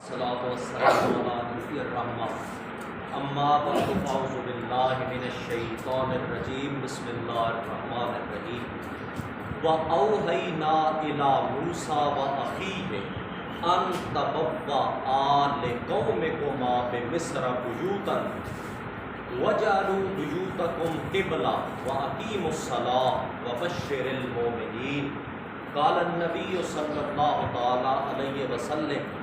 الصلاۃ والسلام علی نبی الرحمہ اما بعد فاعوذ باللہ من الشیطان الرجیم بسم اللہ الرحمن الرحیم وأوحینا الی موسیٰ وأخیہ ان تبوأ لقومکما بمصر بیوتا وجعلوا بیوتکم قبلۃ وأقیموا الصلاۃ وبشر المؤمنین قال النبی صلی اللہ تعالی علیہ وسلم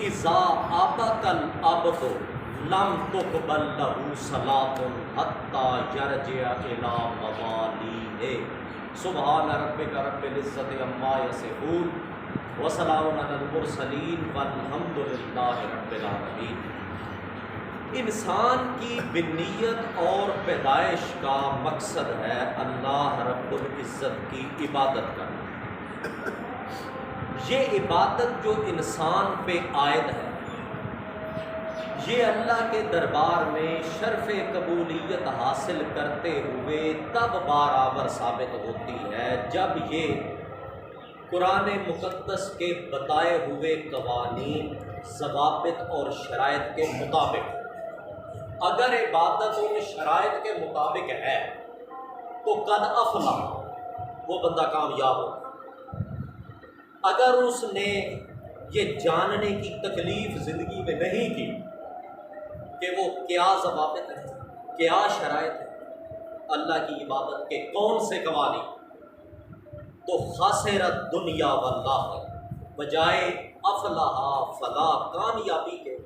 اذا آبق العبد لم تقبل له صلاة حتى يرجع الى مواليه سبحان ربك رب العزة عما يصفون وسلام على المرسلین والحمد للہ رب العالمین۔ انسان کی بنیت اور پیدائش کا مقصد ہے اللہ رب العزت کی عبادت کرنا۔ یہ عبادت جو انسان پہ عائد ہے یہ اللہ کے دربار میں شرف قبولیت حاصل کرتے ہوئے تب برابر ثابت ہوتی ہے جب یہ قرآن مقدس کے بتائے ہوئے قوانین، ضوابط اور شرائط کے مطابق، اگر عبادت ان شرائط کے مطابق ہے تو قد افلح، وہ بندہ کامیاب ہو۔ اگر اس نے یہ جاننے کی تکلیف زندگی میں نہیں کی کہ وہ کیا ضوابط ہے، کیا شرائط ہے اللہ کی عبادت کے، کون سے قوانین، تو خاسرت دنیا والآخرہ، بجائے افلاح فلاح کامیابی کے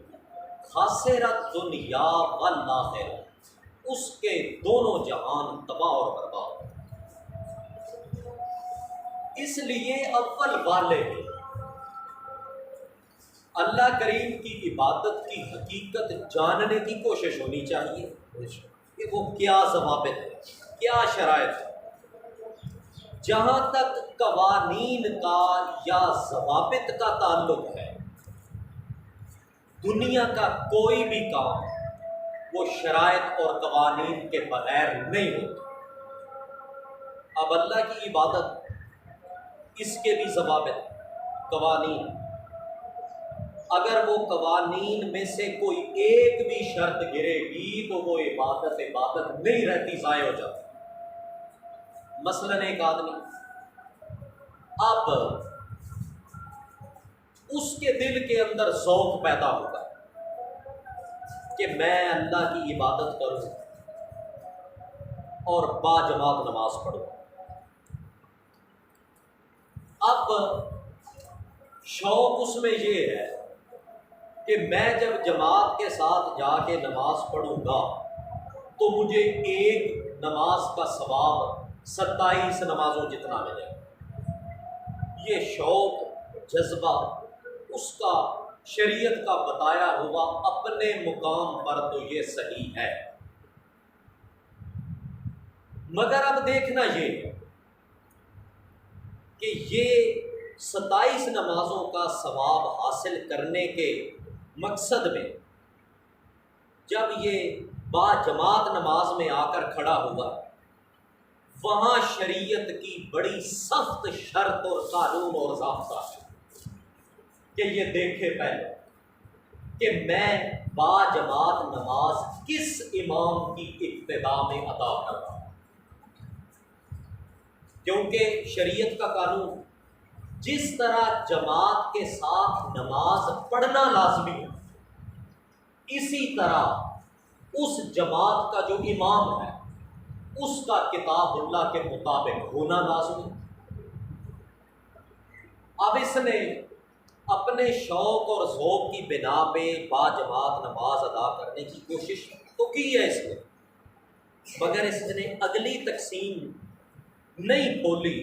خاسرت دنیا والآخرہ، اس کے دونوں جہان تباہ اور برباد۔ اس لیے اول والے اللہ کریم کی عبادت کی حقیقت جاننے کی کوشش ہونی چاہیے کہ وہ کیا ضوابط ہے، کیا شرائط ہے۔ جہاں تک قوانین کا یا ضوابط کا تعلق ہے، دنیا کا کوئی بھی کام وہ شرائط اور قوانین کے بغیر نہیں ہوتا۔ اب اللہ کی عبادت، اس کے بھی ضوابط، قوانین، اگر وہ قوانین میں سے کوئی ایک بھی شرط گرے گی تو وہ عبادت نہیں رہتی، ضائع ہو جاتی۔ مثلاً ایک آدمی، اب اس کے دل کے اندر ذوق پیدا ہوگا کہ میں اللہ کی عبادت کروں اور با جماعت نماز پڑھوں۔ اب شوق اس میں یہ ہے کہ میں جب جماعت کے ساتھ جا کے نماز پڑھوں گا تو مجھے ایک نماز کا ثواب 27 نمازوں جتنا ملے گا۔ یہ شوق، جذبہ اس کا شریعت کا بتایا ہوا اپنے مقام پر تو یہ صحیح ہے، مگر اب دیکھنا یہ ہے کہ یہ 27 نمازوں کا ثواب حاصل کرنے کے مقصد میں جب یہ با جماعت نماز میں آ کر کھڑا ہوا، وہاں شریعت کی بڑی سخت شرط اور قانون اور ضابطہ ہے کہ یہ دیکھے پہلے کہ میں با جماعت نماز کس امام کی اقتداء میں ادا کر رہا ہوں، کیونکہ شریعت کا قانون جس طرح جماعت کے ساتھ نماز پڑھنا لازمی ہے، اسی طرح اس جماعت کا جو امام ہے اس کا کتاب اللہ کے مطابق ہونا لازمی ہے۔ اب اس نے اپنے شوق اور ذوق کی بنا پہ با جماعت نماز ادا کرنے کی کوشش تو کی ہے اس نے، مگر اس نے اگلی تقسیم نہیں کھولی،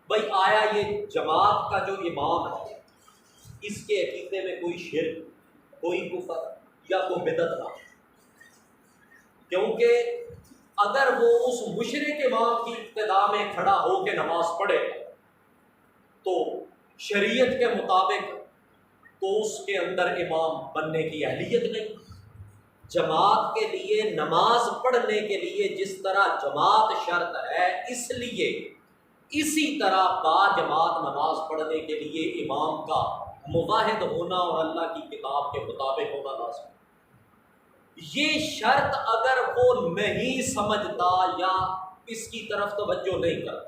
بھائی آیا یہ جماعت کا جو امام ہے اس کے عقیدے میں کوئی شرک، کوئی کفر یا کوئی بدعت نہ، کیونکہ اگر وہ اس مشرک امام کی ابتداء میں کھڑا ہو کے نماز پڑھے تو شریعت کے مطابق تو اس کے اندر امام بننے کی اہلیت نہیں۔ جماعت کے لیے، نماز پڑھنے کے لیے جس طرح جماعت شرط ہے، اس لیے اسی طرح با جماعت نماز پڑھنے کے لیے امام کا موحد ہونا اور اللہ کی کتاب کے مطابق ہونا لازم. یہ شرط اگر وہ نہیں سمجھتا یا اس کی طرف توجہ نہیں کرتا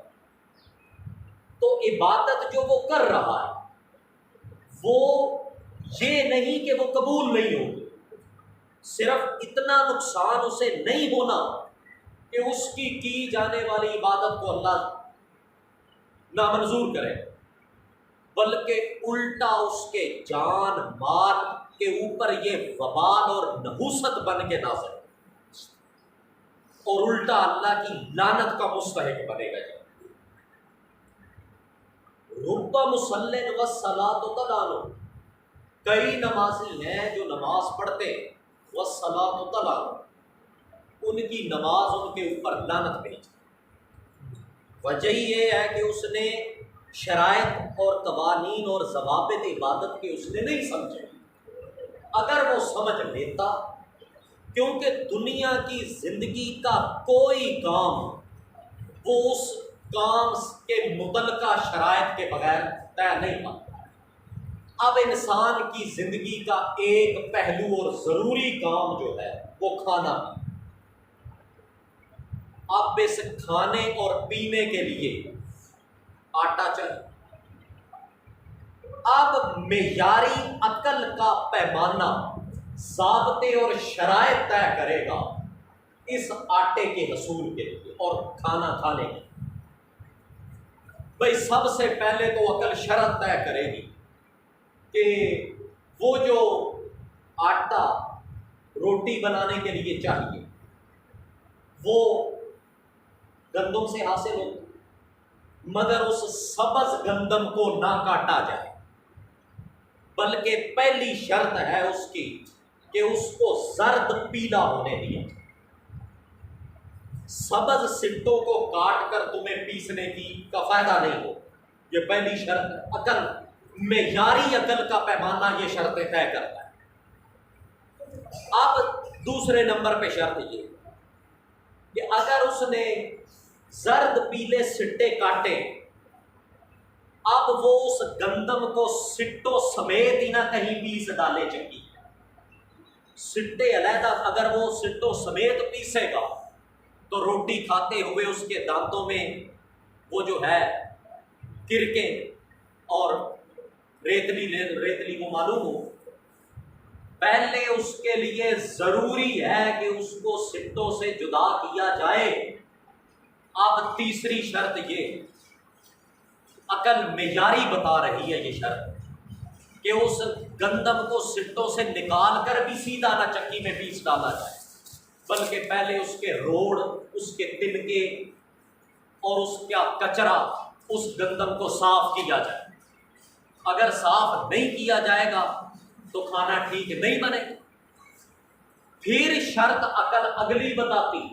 تو عبادت جو وہ کر رہا ہے وہ یہ نہیں کہ وہ قبول نہیں ہوگی، صرف اتنا نقصان اسے نہیں ہونا کہ اس کی جانے والی عبادت کو اللہ نامنظور کرے، بلکہ الٹا اس کے جان مال کے اوپر یہ وبال اور نحوست بن کے نازل اور الٹا اللہ کی لعنت کا مستحق بنے گا. رب مصلٍ والصلاۃ تلعنہ، کئی نمازی ہیں جو نماز پڑھتے والصلاۃ تلعنہ، ان کی نماز ان کے اوپر لعنت بھیجتی. وجہ یہ ہے کہ اس نے شرائط اور قوانین اور ضوابط عبادت کے اس نے نہیں سمجھے. اگر وہ سمجھ لیتا، کیونکہ دنیا کی زندگی کا کوئی کام وہ اس کام کے متعلقہ شرائط کے بغیر طے نہیں پاتا. اب انسان کی زندگی کا ایک پہلو اور ضروری کام جو ہے وہ کھانا. اب اس کھانے اور پینے کے لیے آٹا چاہیے. اب معیاری عقل کا پیمانہ ضابطے اور شرائط طے کرے گا اس آٹے کے حصول کے لیے اور کھانا کھانے کے. بھائی سب سے پہلے تو عقل شرط طے کرے گی کہ وہ جو آٹا روٹی بنانے کے لیے چاہیے وہ گندم سے حاصل ہو، مگر اس سبز گندم کو نہ کاٹا جائے، بلکہ پہلی شرط ہے اس کی کہ اس کو زرد پیلا ہونے دیا. سبز سٹوں کو کاٹ کر تمہیں پیسنے کا فائدہ نہیں ہو، یہ پہلی شرط ہے. عقل، معیاری عقل کا پیمانہ یہ شرطیں طے کرتا ہے. اب دوسرے نمبر پہ شرط یہ کہ اگر اس نے زرد پیلے سٹے کاٹے، اب وہ اس گندم کو سٹوں سمیت ہی نہ کہیں پیس ڈالے چکی. سٹے علیحدہ اگر وہ سٹوں سمیت پیسے گا تو روٹی کھاتے ہوئے اس کے دانتوں میں وہ جو ہے کرکیں اور ریتلی کو معلوم ہو. پہلے اس کے لیے ضروری ہے کہ اس کو سٹوں سے جدا کیا جائے. اب تیسری شرط یہ عقل معیاری بتا رہی ہے یہ شرط کہ اس گندم کو سٹوں سے نکال کر بھی سیدھا نہ چکی میں پیس ڈالا جائے، بلکہ پہلے اس کے روڑ، اس کے تنکے اور اس کا کچرا اس گندم کو صاف کیا جائے. اگر صاف نہیں کیا جائے گا تو کھانا ٹھیک نہیں بنے گا. پھر شرط عقل اگلی بتاتی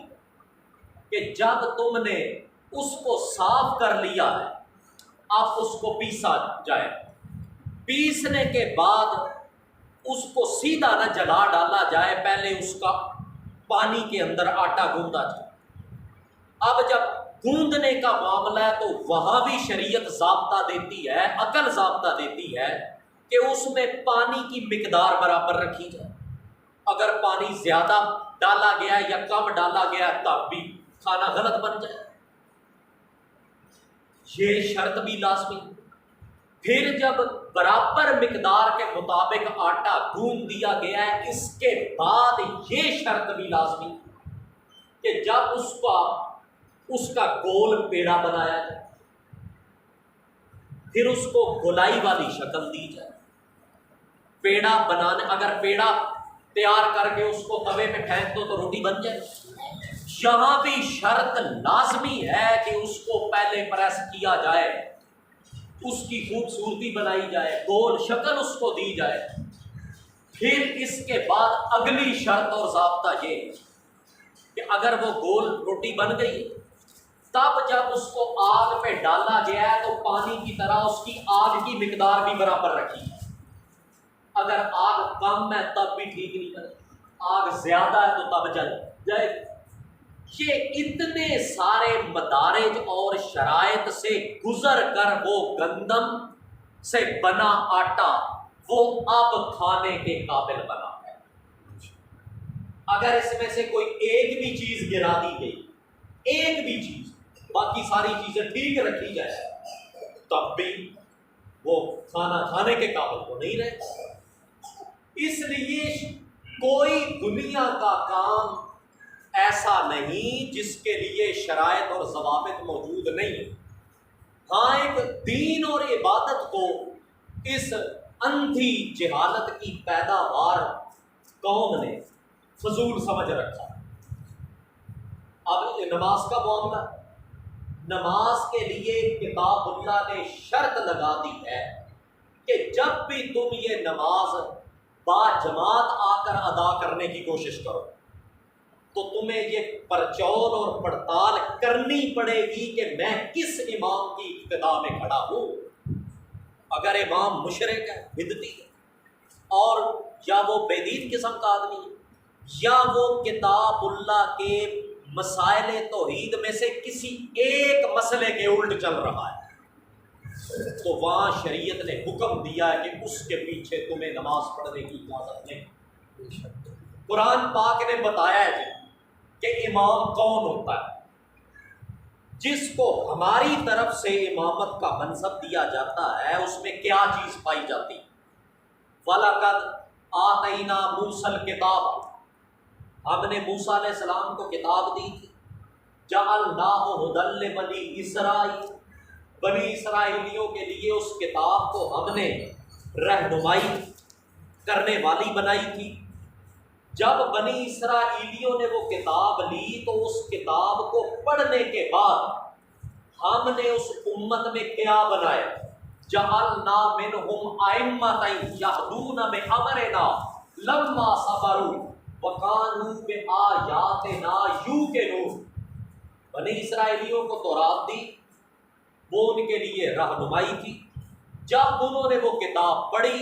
کہ جب تم نے اس کو صاف کر لیا ہے اب اس کو پیسا جائے. پیسنے کے بعد اس کو سیدھا نہ جلا ڈالا جائے، پہلے اس کا پانی کے اندر آٹا گوندا جائے. اب جب گوندنے کا معاملہ ہے تو وہاں بھی شریعت ضابطہ دیتی ہے، عقل ضابطہ دیتی ہے کہ اس میں پانی کی مقدار برابر رکھی جائے. اگر پانی زیادہ ڈالا گیا یا کم ڈالا گیا تب بھی کھانا غلط بن جائے. یہ شرط بھی لازمی. پھر جب برابر مقدار کے مطابق آٹا گوندھ دیا گیا ہے، اس کے بعد یہ شرط بھی لازمی کہ جب اس کا گول پیڑا بنایا جائے، پھر اس کو گولائی والی شکل دی جائے. پیڑا بنانے، اگر پیڑا تیار کر کے اس کو توے پہ پھینک دو تو روٹی بن جائے. یہاں بھی شرط لازمی ہے کہ اس کو پہلے پریس کیا جائے، اس کی خوبصورتی بنائی جائے، گول شکل اس کو دی جائے. پھر اس کے بعد اگلی شرط اور ضابطہ یہ کہ اگر وہ گول روٹی بن گئی تب جب اس کو آگ پہ ڈالا گیا ہے تو پانی کی طرح اس کی آگ کی مقدار بھی برابر رکھی. اگر آگ کم ہے تب بھی ٹھیک نہیں بنے، آگ زیادہ ہے تو تب جل جائے. یہ اتنے سارے مدارج اور شرائط سے گزر کر وہ گندم سے بنا آٹا وہ اب کھانے کے قابل بنا ہے۔ اگر اس میں سے کوئی ایک بھی چیز گرا دی گئی، ایک بھی چیز، باقی ساری چیزیں ٹھیک رکھی جائے، تب بھی وہ کھانا کھانے کے قابل تو نہیں رہتا۔ اس لیے کوئی دنیا کا کام ایسا نہیں جس کے لیے شرائط اور ضوابط موجود نہیں۔ ہاں، ایک دین اور عبادت کو اس اندھی جہالت کی پیداوار قوم نے فضول سمجھ رکھا۔ اب نماز کا معاملہ، نماز کے لیے کتاب اللہ نے شرط لگا دی ہے کہ جب بھی تم یہ نماز با جماعت آ کر ادا کرنے کی کوشش کرو تو تمہیں یہ پرچول اور پڑتال کرنی پڑے گی کہ میں کس امام کی اقتداء میں کھڑا ہوں۔ اگر امام مشرک ہے، بدعتی ہے، اور یا وہ بے دین قسم کا آدمی ہے، یا وہ کتاب اللہ کے مسائل توحید میں سے کسی ایک مسئلے کے الٹ چل رہا ہے، تو وہاں شریعت نے حکم دیا ہے کہ اس کے پیچھے تمہیں نماز پڑھنے کی اجازت نہیں۔ قرآن پاک نے بتایا ہے کہ امام کون ہوتا ہے۔ جس کو ہماری طرف سے امامت کا منصب دیا جاتا ہے اس میں کیا چیز پائی جاتی؟ وَلَقَدْ آتَيْنَا مُوسَى الْكِتَابَ، ہم نے موسیٰ علیہ السلام کو کتاب دی تھی۔ جَعَلْنَاهُ هُدًى لِبَنِي إِسْرَائِيلَ، بنی اسرائیلیوں کے لیے اس کتاب کو ہم نے رہنمائی کرنے والی بنائی تھی۔ جب بنی اسرائیلیوں نے وہ کتاب لی تو اس کتاب کو پڑھنے کے بعد ہم نے اس امت میں کیا بنایا؟ جعلنا منہم ائمۃ یہدون بامرنا لما صبروا وکانوا بآیاتنا یوقنون۔ بنی اسرائیلیوں کو تورات دی، وہ ان کے لیے رہنمائی تھی۔ جب انہوں نے وہ کتاب پڑھی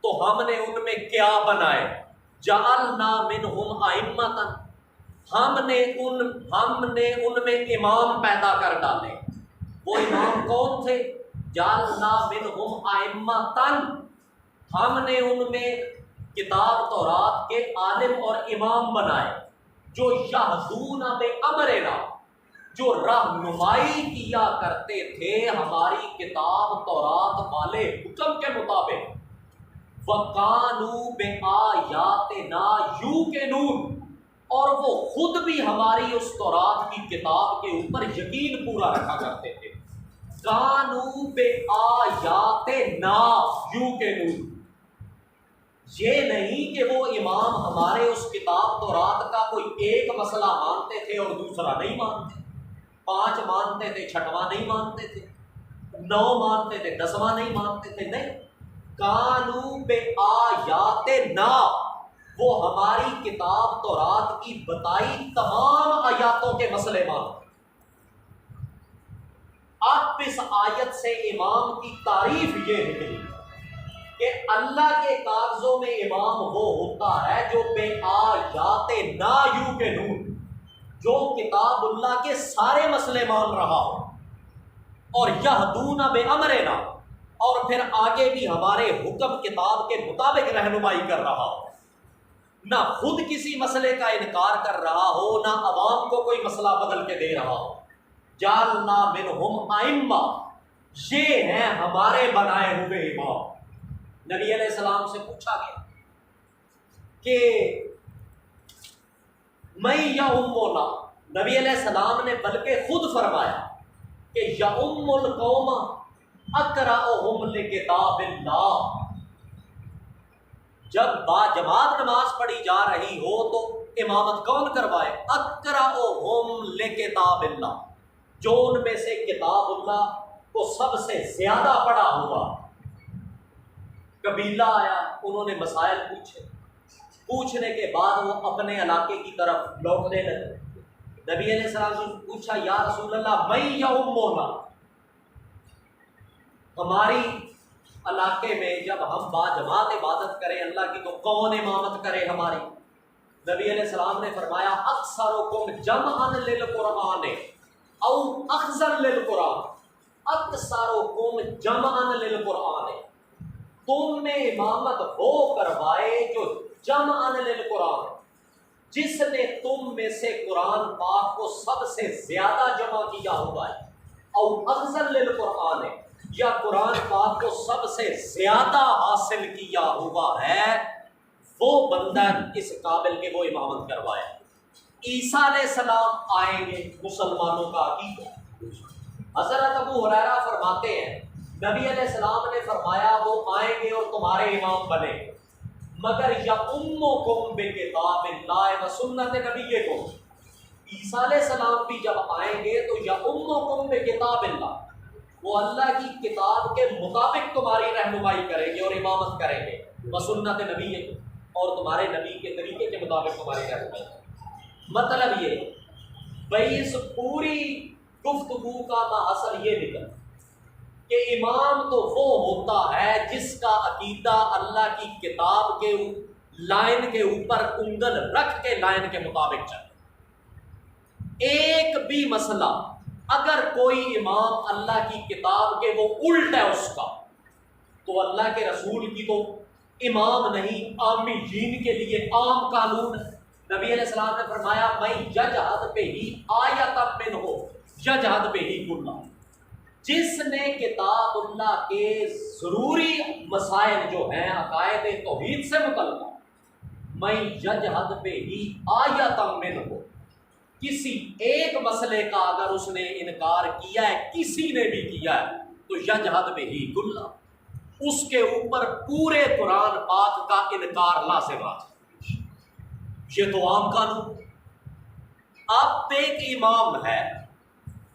تو ہم نے ان میں کیا بنائے؟ جعلنا منہم ائمۃ، ہم نے ان میں امام پیدا کر ڈالے۔ وہ امام کون تھے؟ جعلنا منہم ائمۃ، ہم نے ان میں کتاب تورات کے عالم اور امام بنائے، جو یہدون بامرنا، جو رہنمائی کیا کرتے تھے ہماری کتاب تورات والے حکم کے مطابق۔ وَقَانُوا بِآيَاتِنَا يُوقِنُونَ، اور وہ خود بھی ہماری اس تورات کی کتاب کے اوپر یقین پورا رکھا کرتے تھے۔ قَانُوا بِآيَاتِنَا يُوقِنُونَ، یہ نہیں کہ وہ امام ہمارے اس کتاب تورات کا کوئی ایک مسئلہ مانتے تھے اور دوسرا نہیں مانتے، 5 مانتے تھے 6واں نہیں مانتے تھے، 9 مانتے تھے 10واں نہیں مانتے تھے، نہیں۔ قانوا بآیاتنا، وہ ہماری کتاب تورات کی بتائی تمام آیاتوں کے مسئلے مانتے۔ اب اس آیت سے امام کی تعریف یہ نکلی کہ اللہ کے کاغذوں میں امام وہ ہوتا ہے جو بآیاتنا یوقنون، جو کتاب اللہ کے سارے مسئلے مان رہا ہو، اور یہدون بامرنا، اور پھر آگے بھی ہمارے حکم کتاب کے مطابق رہنمائی کر رہا ہو، نہ خود کسی مسئلے کا انکار کر رہا ہو، نہ عوام کو کوئی مسئلہ بدل کے دے رہا ہو۔ جعلنا منہم ائمہ، یہ ہیں ہمارے بنائے ہوئے امام۔ نبی علیہ السلام سے پوچھا گیا کہ میں یؤمنا، نبی علیہ السلام نے بلکہ خود فرمایا کہ یؤم القوم اقرأہم لکتاب اللہ، جب با جماعت نماز پڑھی جا رہی ہو تو امامت کون کروائے؟ اقرأہم لکتاب اللہ، جو ان میں سے کتاب اللہ کو سب سے زیادہ پڑھا ہوا۔ قبیلہ آیا، انہوں نے مسائل پوچھنے کے بعد وہ اپنے علاقے کی طرف لوٹنے لگے۔ نبی علیہ السلام سے پوچھا یا رسول اللہ میں یؤمنا، ہماری علاقے میں جب ہم با جماعت عبادت کریں اللہ کی تو کون امامت کرے ہماری؟ نبی علیہ السلام نے فرمایا اکثرکم جمعا للقرآن او اخذا للقرآن، اکثرکم جمعا للقرآن، تم میں امامت وہ کروائے جو جمعاً للقرآن، جس نے تم میں سے قرآن پاک کو سب سے زیادہ جمع کیا ہوا ہے، اور افضل للقرآن، یا قرآن پاک کو سب سے زیادہ حاصل کیا ہوا ہے، وہ بندہ اس قابل کے وہ امامت کروائے۔ عیسیٰ علیہ السلام آئیں گے، مسلمانوں کا عقیدہ۔ حضرت ابو ہریرہ فرماتے ہیں نبی علیہ السلام نے فرمایا وہ آئیں گے اور تمہارے امام بنے گے، مگر یؤمکم بکتاب اللہ و سنت نبیکم۔ عیسیٰ علیہ السلام بھی جب آئیں گے تو یؤمکم بکتاب اللہ، وہ اللہ کی کتاب کے مطابق تمہاری رہنمائی کریں گے اور امامت کریں گے، و سنت نبیکم، اور تمہارے نبی کے طریقے کے مطابق تمہاری رہنمائی کریں گے۔ مطلب یہ بھئی اس پوری گفتگو کا ماحصل یہ نکل کہ امام تو وہ ہوتا ہے جس کا عقیدہ اللہ کی کتاب کے لائن کے اوپر انگل رکھ کے لائن کے مطابق چلے۔ ایک بھی مسئلہ اگر کوئی امام اللہ کی کتاب کے وہ الٹ ہے اس کا، تو اللہ کے رسول کی تو امام نہیں، عامی جین کے لیے عام قانون ہے۔ نبی علیہ السلام نے فرمایا میں یجہد بہ آیۃ منہ یجہد بہ کلہ، جس نے کتاب اللہ کے ضروری مسائل جو ہیں عقائد توحید سے متعلق، میں یجہد بہ آیۃ منہ، کسی ایک مسئلے کا اگر اس نے انکار کیا ہے، کسی نے بھی کیا ہے، تو یجہد بہ کلہ، اس کے اوپر پورے قرآن پاک کا انکار لازم ہے۔ یہ تو عام قانون۔ اب ایک امام ہے،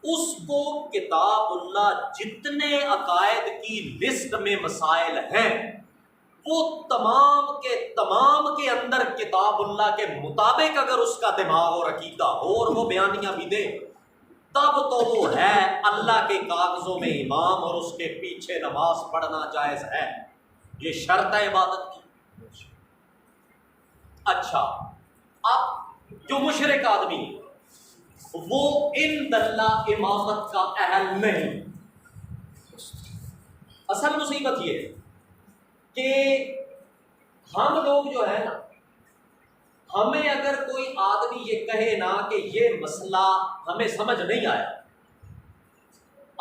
اس کو کتاب اللہ جتنے عقائد کی لسٹ میں مسائل ہیں وہ تمام کے اندر کتاب اللہ کے مطابق اگر اس کا دماغ اور عقیدہ ہو اور وہ بیانیاں بھی دے، تب تو وہ ہے اللہ کے کاغذوں میں امام، اور اس کے پیچھے نماز پڑھنا جائز ہے۔ یہ شرط ہے عبادت کی۔ اچھا، اب جو مشرک آدمی وہ ان اللہ امامت کا اہل نہیں۔ اصل مصیبت یہ ہے کہ ہم لوگ جو ہے نا، ہمیں اگر کوئی آدمی یہ کہے نا کہ یہ مسئلہ ہمیں سمجھ نہیں آیا،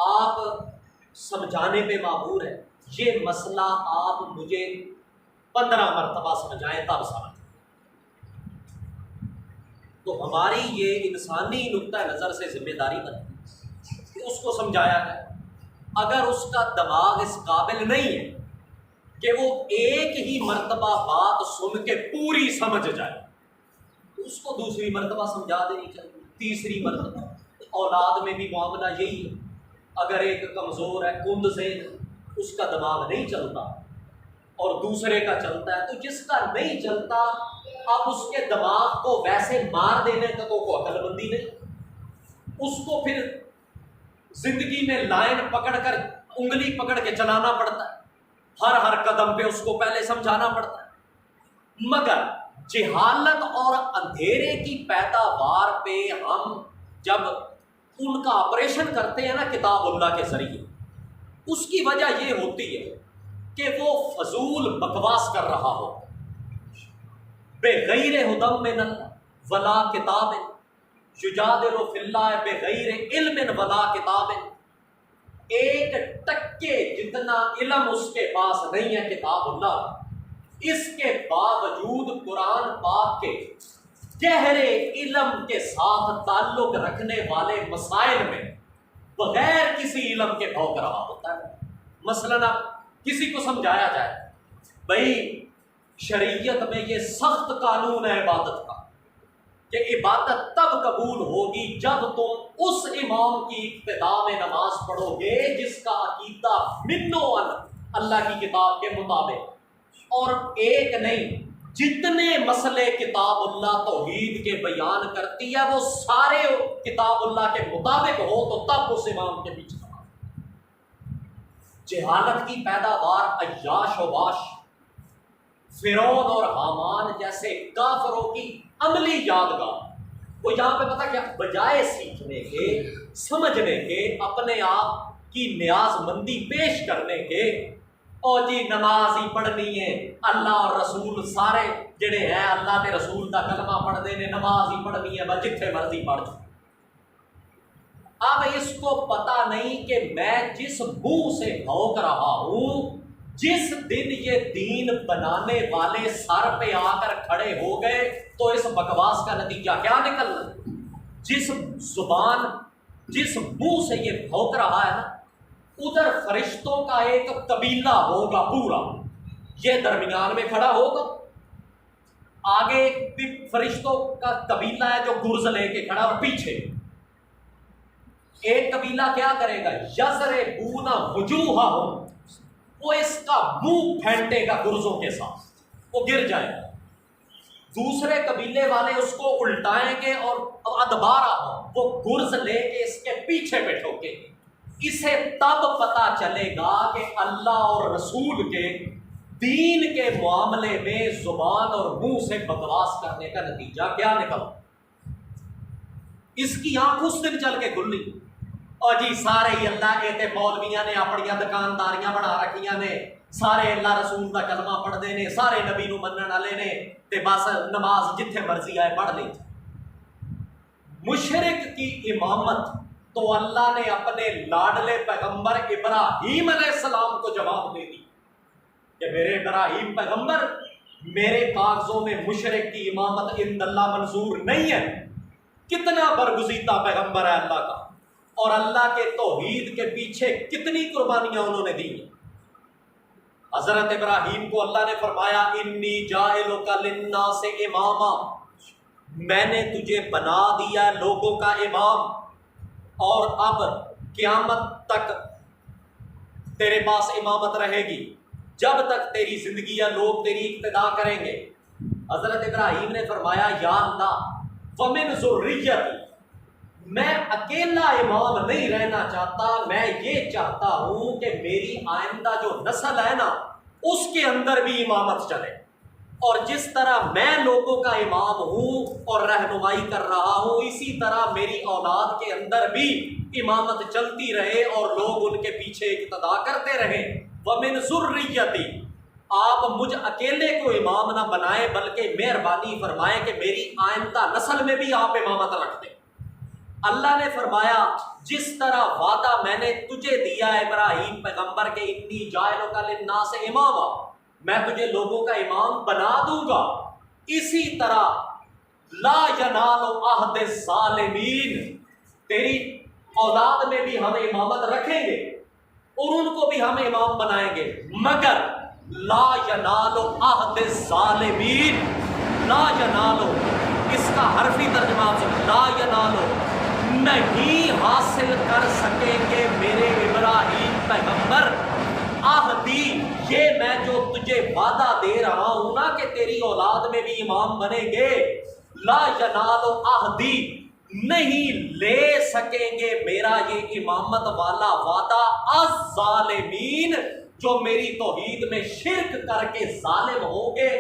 آپ سمجھانے پہ معمور ہیں، یہ مسئلہ آپ مجھے 15 مرتبہ سمجھائیں تب سمجھ، تو ہماری یہ انسانی نقطہ نظر سے ذمہ داری بنتی ہے کہ اس کو سمجھایا جائے۔ اگر اس کا دماغ اس قابل نہیں ہے کہ وہ ایک ہی مرتبہ بات سن کے پوری سمجھ جائے، تو اس کو دوسری مرتبہ سمجھا دینی چاہیے، تیسری مرتبہ۔ اولاد میں بھی معاملہ یہی ہے، اگر ایک کمزور ہے، کند ذہن ہے، اس کا دماغ نہیں چلتا اور دوسرے کا چلتا ہے، تو جس کا نہیں چلتا اب اس کے دماغ کو ویسے مار دینے کا تو کوئی عقل مندی نہیں، اس کو پھر زندگی میں لائن پکڑ کر انگلی پکڑ کے چلانا پڑتا ہے، ہر قدم پہ اس کو پہلے سمجھانا پڑتا ہے۔ مگر جہالت اور اندھیرے کی پیداوار پہ ہم جب ان کا آپریشن کرتے ہیں نا کتاب اللہ کے ذریعے، اس کی وجہ یہ ہوتی ہے کہ وہ فضول بکواس کر رہا ہو، بغیر ہدی من اللہ ولا کتاب یجادل فی اللہ بغیر علم ولا کتاب، ایک ٹکے جتنا علم اس کے پاس نہیں ہے کتاب اللہ، اس کے باوجود قرآن پاک کے گہرے علم کے ساتھ تعلق رکھنے والے مسائل میں بغیر کسی علم کے بھونک رہا ہوتا ہے۔ مثلاً اب کسی کو سمجھایا جائے بھائی شریعت میں یہ سخت قانون ہے عبادت کا کہ عبادت تب قبول ہوگی جب تم اس امام کی ابتدا میں نماز پڑھو گے جس کا عقیدہ منوً اللہ کی کتاب کے مطابق، اور ایک نہیں جتنے مسئلے کتاب اللہ توحید کے بیان کرتی ہے وہ سارے کتاب اللہ کے مطابق ہو تو تب اس امام کے پیچھے نماز۔ جہالت کی پیداوار عیاش و باش فرعون اور حامان جیسے کافروں کی عملی یادگار، وہ یہاں پہ پتہ کیا، بجائے سیکھنے کے، سمجھنے کے، اپنے آپ کی نیاز مندی پیش کرنے کے، او جی نماز ہی پڑھنی ہے، اللہ اور رسول سارے جڑے ہیں اللہ تے رسول دا کلمہ پڑھتے ہیں، نماز ہی پڑھنی ہے، بس جتھے مرضی پڑھ جائے۔ اب اس کو پتا نہیں کہ میں جس منہ سے بھونک رہا ہوں، جس دن یہ دین بنانے والے سر پہ آ کر کھڑے ہو گئے تو اس بکواس کا نتیجہ کیا نکلنا؟ جس زبان جس منہ سے یہ بھونک رہا ہے نا، ادھر فرشتوں کا ایک قبیلہ ہوگا پورا، یہ درمیان میں کھڑا ہوگا، آگے بھی فرشتوں کا قبیلہ ہے جو گرز لے کے کھڑا، اور پیچھے ایک قبیلہ کیا کرے گا، یضربون وجوہہم، وہ اس کا منہ پھینٹے گا گرزوں کے ساتھ، وہ گر جائے گا۔ دوسرے قبیلے والے اس کو الٹائیں گے اور ادبارہ وہ گرز لے کے اس کے پیچھے پہ ٹھوکیں گے۔ اسے تب پتا چلے گا کہ اللہ اور رسول کے دین کے معاملے میں زبان اور منہ سے بکواس کرنے کا نتیجہ کیا نکلا۔ اس کی آنکھ اس دن چل کے کھلی، اور جی سارے ہی اللہ کے تے مولویاں نے اپنی دکانداریاں بنا رکھیاں نے، سارے اللہ رسول کا کلمہ پڑھتے ہیں، سارے نبی نو منن والے نے، تے بس نماز جتھے مرضی آئے پڑھ لی۔ مشرک کی امامت تو اللہ نے اپنے لاڈلے پیغمبر ابراہیم علیہ السلام کو جواب دے دی کہ میرے ابراہیم پیغمبر، میرے کاغذوں میں مشرک کی امامت عند اللہ منظور نہیں ہے۔ کتنا برگزیدہ پیغمبر ہے اللہ کا، اور اللہ کے توحید کے پیچھے کتنی قربانیاں انہوں نے دی۔ حضرت ابراہیم کو اللہ نے فرمایا انی جاعلک للناس اماما، میں نے تجھے بنا دیا لوگوں کا امام، اور اب قیامت تک تیرے پاس امامت رہے گی، جب تک تیری زندگی ہے لوگ تیری اقتدا کریں گے۔ حضرت ابراہیم نے فرمایا یا اللہ ومن ذریتی، میں اکیلا امام نہیں رہنا چاہتا، میں یہ چاہتا ہوں کہ میری آئندہ جو نسل ہے نا اس کے اندر بھی امامت چلے، اور جس طرح میں لوگوں کا امام ہوں اور رہنمائی کر رہا ہوں، اسی طرح میری اولاد کے اندر بھی امامت چلتی رہے اور لوگ ان کے پیچھے اقتدا کرتے رہیں۔ ومن ذریتی، آپ مجھ اکیلے کو امام نہ بنائیں بلکہ مہربانی فرمائیں کہ میری آئندہ نسل میں بھی آپ امامت رکھ دیں۔ اللہ نے فرمایا جس طرح وعدہ میں نے تجھے دیا ہے ابراہیم پیغمبر کے انی جاعلک للناس اماما، میں تجھے لوگوں کا امام بنا دوں گا، اسی طرح لا ینال عہد الظالمین، تیری اولاد میں بھی ہم امامت رکھیں گے اور ان کو بھی ہم امام بنائیں گے، مگر لا ینال عہد الظالمین، لا ینالو اس کا حرفی ترجمہ سے لا ینالو، نہیں حاصل کر سکیں گے میرے ابراہیم پیغمبر عہدی، یہ میں جو تجھے وعدہ دے رہا ہوں نا کہ تیری اولاد میں بھی امام بنیں گے، لا ینال عہدی، نہیں لے سکیں گے میرا یہ امامت والا وعدہ الظالمین، جو میری توحید میں شرک کر کے ظالم ہوں گے،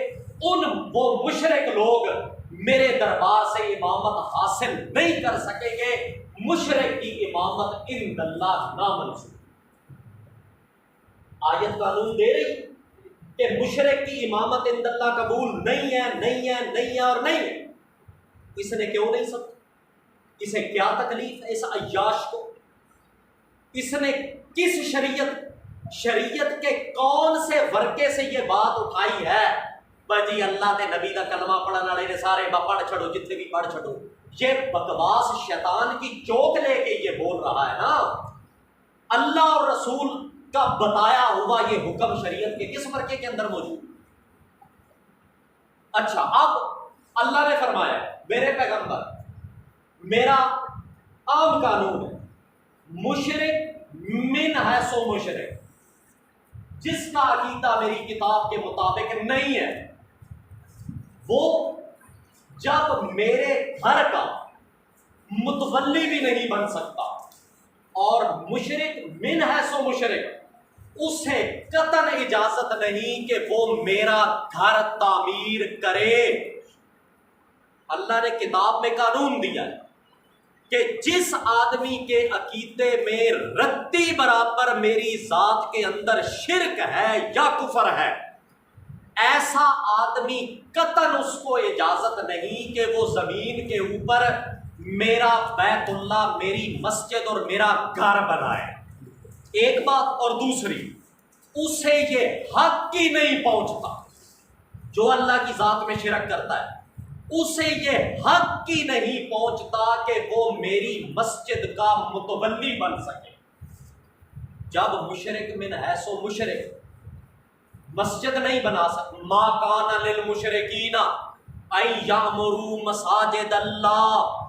وہ مشرک لوگ میرے دربار سے امامت حاصل نہیں کر سکیں گے۔ مشرک کی امامت عند اللہ نامنظور۔ آیت قانون دے رہی کہ مشرک کی امامت عند اللہ قبول نہیں ہے، نہیں ہے، نہیں ہے اور نہیں ہے۔ اس نے کیوں نہیں سکتا؟ اسے کیا تکلیف ہے اس عیاش کو؟ اس نے کس شریعت کے کون سے ورقے سے یہ بات اٹھائی ہے؟ بھائی اللہ تے نبی کا کلمہ پڑھنے والے نے سارے پڑھ چھڑو، جتنے بھی پڑھ چھڑو، یہ بکواس شیطان کی چوک لے کے یہ بول رہا ہے نا۔ اللہ اور رسول کا بتایا ہوا یہ حکم شریعت کے کس ورقے کے اندر موجود؟ اچھا، اب اللہ نے فرمایا میرے پیغمبر، میرا عام قانون ہے، مشرک من ہے سو مشرک، جس کا عقیدہ میری کتاب کے مطابق نہیں ہے، وہ جب میرے گھر کا متولی بھی نہیں بن سکتا، اور مشرک من ہے سو مشرک، اسے قطعاً اجازت نہیں کہ وہ میرا گھر تعمیر کرے۔ اللہ نے کتاب میں قانون دیا ہے کہ جس آدمی کے عقیدے میں رتی برابر میری ذات کے اندر شرک ہے یا کفر ہے، ایسا آدمی قطعاً اس کو اجازت نہیں کہ وہ زمین کے اوپر میرا بیت اللہ، میری مسجد اور میرا گھر بنائے۔ ایک بات، اور دوسری، اسے یہ حق ہی نہیں پہنچتا، جو اللہ کی ذات میں شرک کرتا ہے اسے یہ حق ہی نہیں پہنچتا کہ وہ میری مسجد کا متولی بن سکے۔ جب مشرک من حیث و مشرک مسجد نہیں بنا سکتا، ما کان للمشرکین ان یعمروا مساجد اللہ،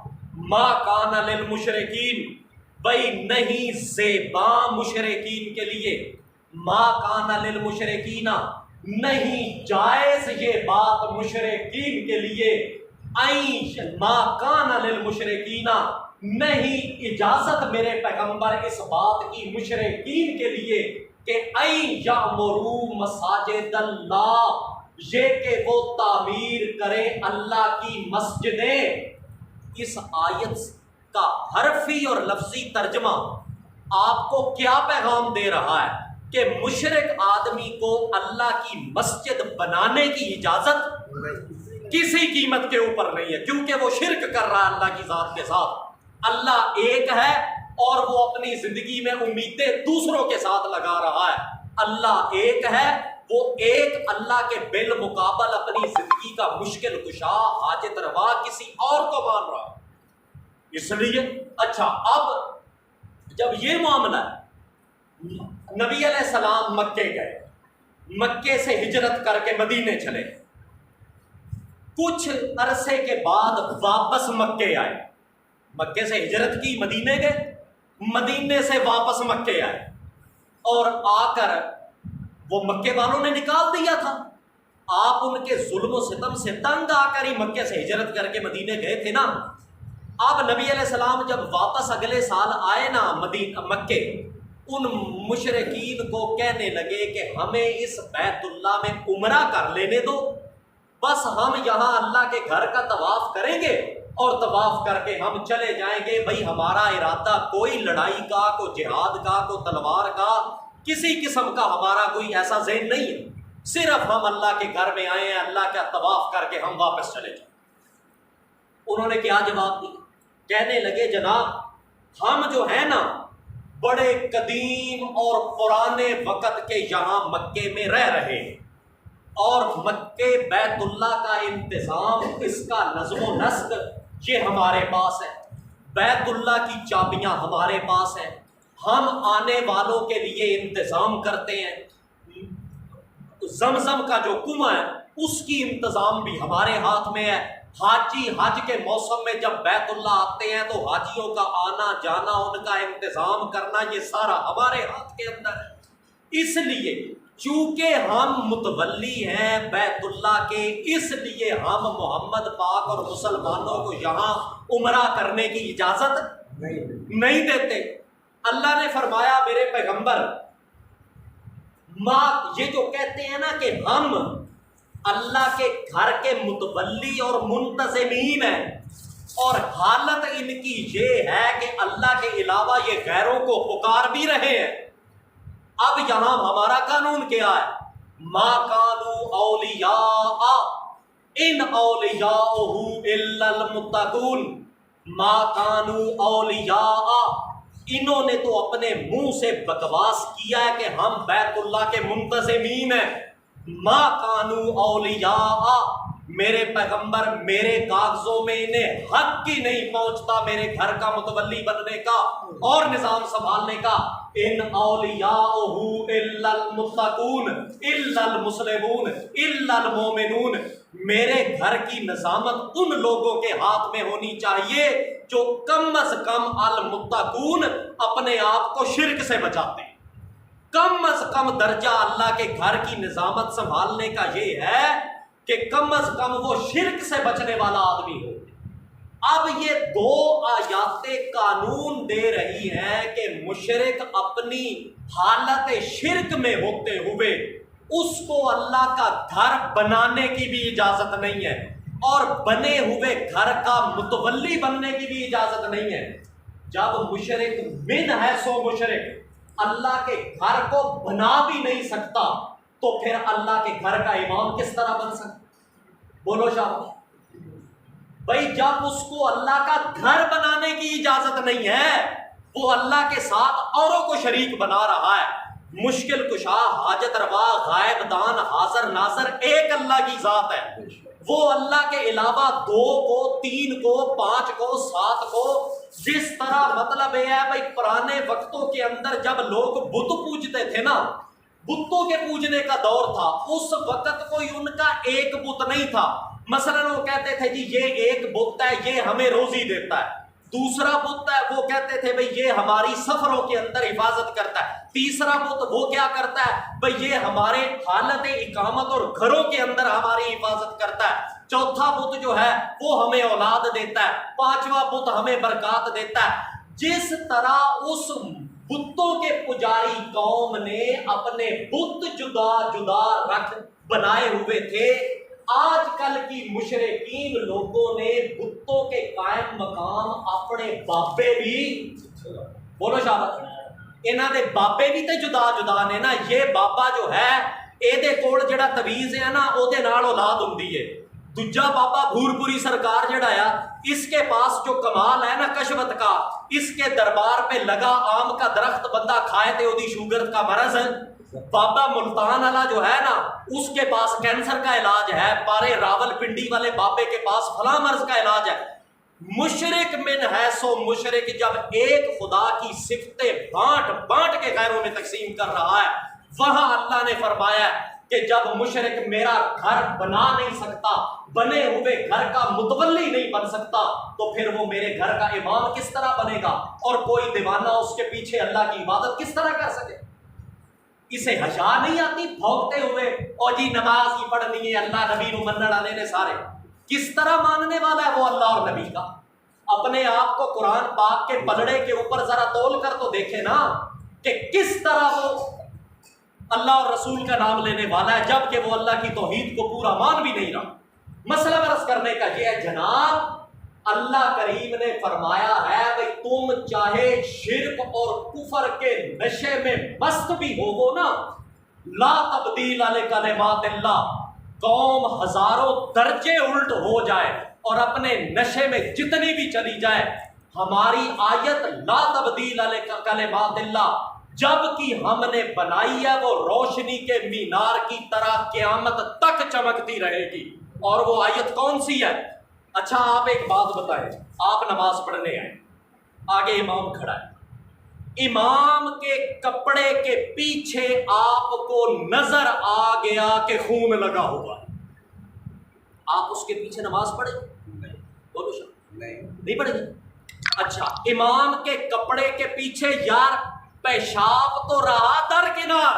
ما کان للمشرکین، بھئی نہیں زیبا مشرکین کے لیے، ما کان للمشرکین، نہیں جائز یہ بات مشرکین کے لیے، ما کان للمشرکین، نہیں اجازت میرے پیغمبر اس بات کی مشرکین کے لیے کہ یعمروا مساجد اللہ، یہ کہ وہ تعمیر کرے اللہ کی مسجدیں۔ اس آیت کا حرفی اور لفظی ترجمہ آپ کو کیا پیغام دے رہا ہے کہ مشرک آدمی کو اللہ کی مسجد بنانے کی اجازت کسی قیمت کے اوپر نہیں ہے، کیونکہ وہ شرک کر رہا ہے اللہ کی ذات کے ساتھ۔ اللہ ایک ہے اور وہ اپنی زندگی میں امیدیں دوسروں کے ساتھ لگا رہا ہے۔ اللہ ایک ہے، وہ ایک اللہ کے بالمقابل اپنی زندگی کا مشکل کشا، حاجت روا کسی اور کو مان رہا ہے۔ اس لیے اچھا، اب جب یہ معاملہ ہے، نبی علیہ السلام مکے گئے، مکے سے ہجرت کر کے مدینے چلے، کچھ عرصے کے بعد واپس مکے آئے، مکے سے ہجرت کی، مدینے گئے، مدینے سے واپس مکے آئے، اور آ کر وہ مکے والوں نے نکال دیا تھا، آپ ان کے ظلم و ستم سے تنگ آ کر ہی مکے سے ہجرت کر کے مدینے گئے تھے نا۔ اب نبی علیہ السلام جب واپس اگلے سال آئے نا مکے، ان مشرکین کو کہنے لگے کہ ہمیں اس بیت اللہ میں عمرہ کر لینے دو، بس ہم یہاں اللہ کے گھر کا طواف کریں گے اور طواف کر کے ہم چلے جائیں گے۔ بھائی ہمارا ارادہ کوئی لڑائی کا، کوئی جہاد کا، کوئی تلوار کا، کسی قسم کا ہمارا کوئی ایسا ذہن نہیں ہے، صرف ہم اللہ کے گھر میں آئے ہیں، اللہ کا طواف کر کے ہم واپس چلے جائیں۔ انہوں نے کیا جواب دیا؟ کہنے لگے جناب ہم جو ہیں نا بڑے قدیم اور پرانے وقت کے یہاں مکے میں رہ رہے ہیں، اور مکے بیت اللہ کا انتظام، اس کا نظم و نسق یہ ہمارے پاس ہے، بیت اللہ کی چابیاں ہمارے پاس ہیں، ہم آنے والوں کے لیے انتظام کرتے ہیں، زمزم کا جو کنواں ہے اس کی انتظام بھی ہمارے ہاتھ میں ہے، حاجی حج کے موسم میں جب بیت اللہ آتے ہیں تو حاجیوں کا آنا جانا، ان کا انتظام کرنا، یہ سارا ہمارے ہاتھ کے اندر ہے۔ اس لیے چونکہ ہم متولی ہیں بیت اللہ کے، اس لیے ہم محمد پاک اور مسلمانوں کو یہاں عمرہ کرنے کی اجازت نہیں دیتے۔ اللہ نے فرمایا میرے پیغمبر، یہ جو کہتے ہیں نا کہ ہم اللہ کے گھر کے متولی اور منتظمین ہیں، اور حالت ان کی یہ ہے کہ اللہ کے علاوہ یہ غیروں کو پکار بھی رہے ہیں۔ اب یہاں ہمارا قانون کیا ہے؟ ما کانوا اولیاء ان اولیاءہ الا المتقون، ما کانوا اولیاء، انہوں نے تو اپنے منہ سے بکواس کیا ہے کہ ہم بیت اللہ کے منتظمین ہیں۔ ما کانوا اولیاء، میرے پیغمبر میرے کاغذوں میں انہیں حق ہی نہیں پہنچتا میرے گھر کا متولی بننے کا اور نظام سنبھالنے کا۔ ان اولیاءہ الا المتقون الا المسلمون الا المومنون، میرے گھر کی نظامت ان لوگوں کے ہاتھ میں ہونی چاہیے جو کم از کم المتقون اپنے آپ کو شرک سے بچاتے ہیں۔ کم از کم درجہ اللہ کے گھر کی نظامت سنبھالنے کا یہ ہے کہ کم از کم وہ شرک سے بچنے والا آدمی ہو۔ اب یہ دو آیاتیں قانون دے رہی ہیں کہ مشرک اپنی حالت شرک میں ہوتے ہوئے اس کو اللہ کا گھر بنانے کی بھی اجازت نہیں ہے، اور بنے ہوئے گھر کا متولی بننے کی بھی اجازت نہیں ہے۔ جب مشرک من ہے سو مشرک اللہ کے گھر کو بنا بھی نہیں سکتا تو پھر اللہ کے گھر کا امام کس طرح بن سکتا؟ بولو شاہ بھائی، جب اس کو اللہ کا گھر بنانے کی اجازت نہیں ہے، وہ اللہ کے ساتھ اوروں کو شریک بنا رہا ہے۔ مشکل کشا، حاجت روا، غائب دان، حاضر ناظر ایک اللہ کی ذات ہے۔ وہ اللہ کے علاوہ 2 کو، 3 کو، 5 کو، 7 کو، جس طرح مطلب یہ ہے بھائی پرانے وقتوں کے اندر جب لوگ بت پوجتے تھے نا، بتوں کے پوجنے کا دور تھا، اس وقت کوئی ان کا ایک بت نہیں تھا۔ مثلا وہ کہتے تھے جی یہ ایک بت ہے، یہ ہمیں روزی دیتا ہے۔ دوسرا بت ہے، وہ کہتے تھے بھئی یہ ہماری سفروں کے اندر حفاظت کرتا ہے۔ تیسرا بت وہ کیا کرتا ہے بھئی یہ ہمارے حالت اقامت اور گھروں کے اندر ہماری حفاظت کرتا ہے۔ چوتھا بت جو ہے وہ ہمیں اولاد دیتا ہے۔ پانچواں بت ہمیں برکات دیتا ہے۔ جس طرح اس بتوں کے پجاری قوم نے اپنے بت جدا جدا رکھ بنائے ہوئے تھے، آج کل کی مشرکین لوگوں نے بتوں کے قائم مقام اپنے بابے بھی، بولو شابت، انہاں دے بابے بھی تے جدا جدا نے نا۔ یہ بابا جو ہے اے دے کول جڑا تویز ہے نا او دے نال اولاد ہوندی ہے۔ دوجا بابا بھور پوری سرکار جڑا ہے اس کے پاس جو کمال ہے نا کشوت کا، اس کے دربار پہ لگا آم کا درخت بندہ کھائے تے او دی شوگر کا مرض ہے۔ بابا ملتان والا جو ہے نا اس کے پاس کینسر کا علاج ہے۔ پارے راول پنڈی والے بابے کے پاس فلاں مرض کا علاج ہے۔ مشرک من ہے سو مشرک جب ایک خدا کی صفتیں بانٹ بانٹ کے غیروں میں تقسیم کر رہا ہے، وہاں اللہ نے فرمایا کہ جب مشرک میرا گھر بنا نہیں سکتا، بنے ہوئے گھر کا متولی نہیں بن سکتا، تو پھر وہ میرے گھر کا امام کس طرح بنے گا؟ اور کوئی دیوانہ اس کے پیچھے اللہ کی عبادت کس طرح کر سکے؟ اسے حیا نہیں آتی بھونکتے ہوئے اور جی نماز ہی پڑھنی ہے، اللہ نبی نو منن والے نے سارے۔ کس طرح ماننے والا ہے وہ اللہ اور نبی کا؟ اپنے آپ کو قرآن پاک کے پلڑے کے اوپر ذرا تول کر تو دیکھے نا کہ کس طرح وہ اللہ اور رسول کا نام لینے والا ہے جبکہ وہ اللہ کی توحید کو پورا مان بھی نہیں رہا۔ مسئلہ عرض کرنے کا یہ ہے جناب، اللہ کریم نے فرمایا ہے بھئی تم چاہے شرک اور کفر کے نشے میں مست بھی ہو نا، لا تبدیل لکلمات اللہ، قوم ہزاروں درجے الٹ ہو جائے اور اپنے نشے میں جتنی بھی چلی جائے، ہماری آیت لا تبدیل لکلمات اللہ جب کی ہم نے بنائی ہے وہ روشنی کے مینار کی طرح قیامت تک چمکتی رہے گی۔ اور وہ آیت کون سی ہے؟ اچھا آپ ایک بات بتائیں، آپ نماز پڑھنے آئے، آگے امام کھڑا ہے، امام کے کپڑے کے پیچھے آپ کو نظر آ گیا کہ خون لگا ہوا ہے، آپ اس کے پیچھے نماز پڑھیں؟ بولو شاہ نہیں پڑھیں گے؟ اچھا امام کے کپڑے کے پیچھے یار پیشاب تو رہا درکنار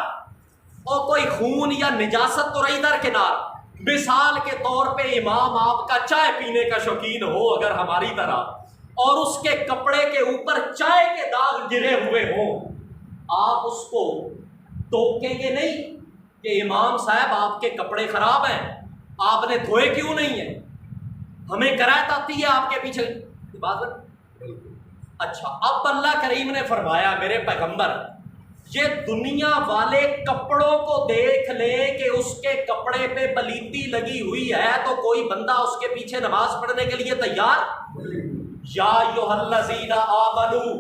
اور کوئی خون یا نجاست تو رہی درکنار۔ مثال کے طور پہ امام آپ کا چائے پینے کا شوقین ہو اگر ہماری طرح اور اس کے کپڑے کے اوپر چائے کے داغ گرے ہوئے ہوں، آپ اس کو ٹوکیں گے نہیں کہ امام صاحب آپ کے کپڑے خراب ہیں، آپ نے دھوئے کیوں نہیں ہیں، ہمیں کرایت آتی ہے آپ کے پیچھے عبادت۔ اچھا اب اللہ کریم نے فرمایا میرے پیغمبر یہ دنیا والے کپڑوں کو دیکھ لے کہ اس کے کپڑے پہ پلیتی لگی ہوئی ہے تو کوئی بندہ اس کے پیچھے نماز پڑھنے کے لیے تیار؟ یا ایھا الذین آمنوا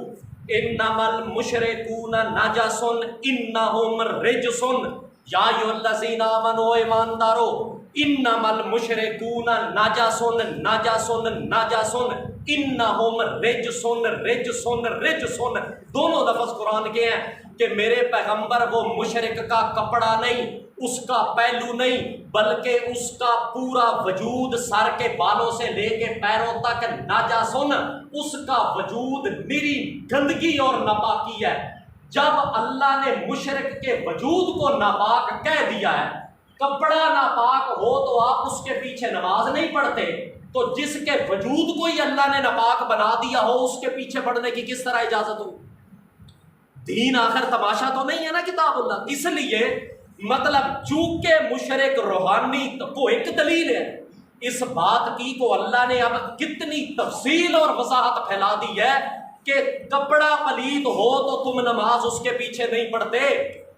انما المشرکون نجس انہم رجس، یا ایھا الذین آمنوا ایماندارو انما المشرکون نجس نجس نجس انہم رجس رجس رجس، دونوں لفظ قرآن کے ہیں کہ میرے پیغمبر وہ مشرک کا کپڑا نہیں، اس کا پہلو نہیں، بلکہ اس کا پورا وجود سر کے بالوں سے لے کے پیروں تک ناجاسن، اس کا وجود میری گندگی اور ناپاکی ہے۔ جب اللہ نے مشرک کے وجود کو ناپاک کہہ دیا ہے، کپڑا ناپاک ہو تو آپ اس کے پیچھے نماز نہیں پڑھتے، تو جس کے وجود کو ہی اللہ نے ناپاک بنا دیا ہو اس کے پیچھے پڑھنے کی کس طرح اجازت ہو؟ دین آخر تماشا تو نہیں ہے نا کتاب اللہ۔ اس لیے مطلب چونکہ مشرک روحانی کو ایک دلیل ہے اس بات کی کو اللہ نے اب کتنی تفصیل اور وضاحت پھیلا دی ہے کہ کپڑا پلید ہو تو تم نماز اس کے پیچھے نہیں پڑھتے،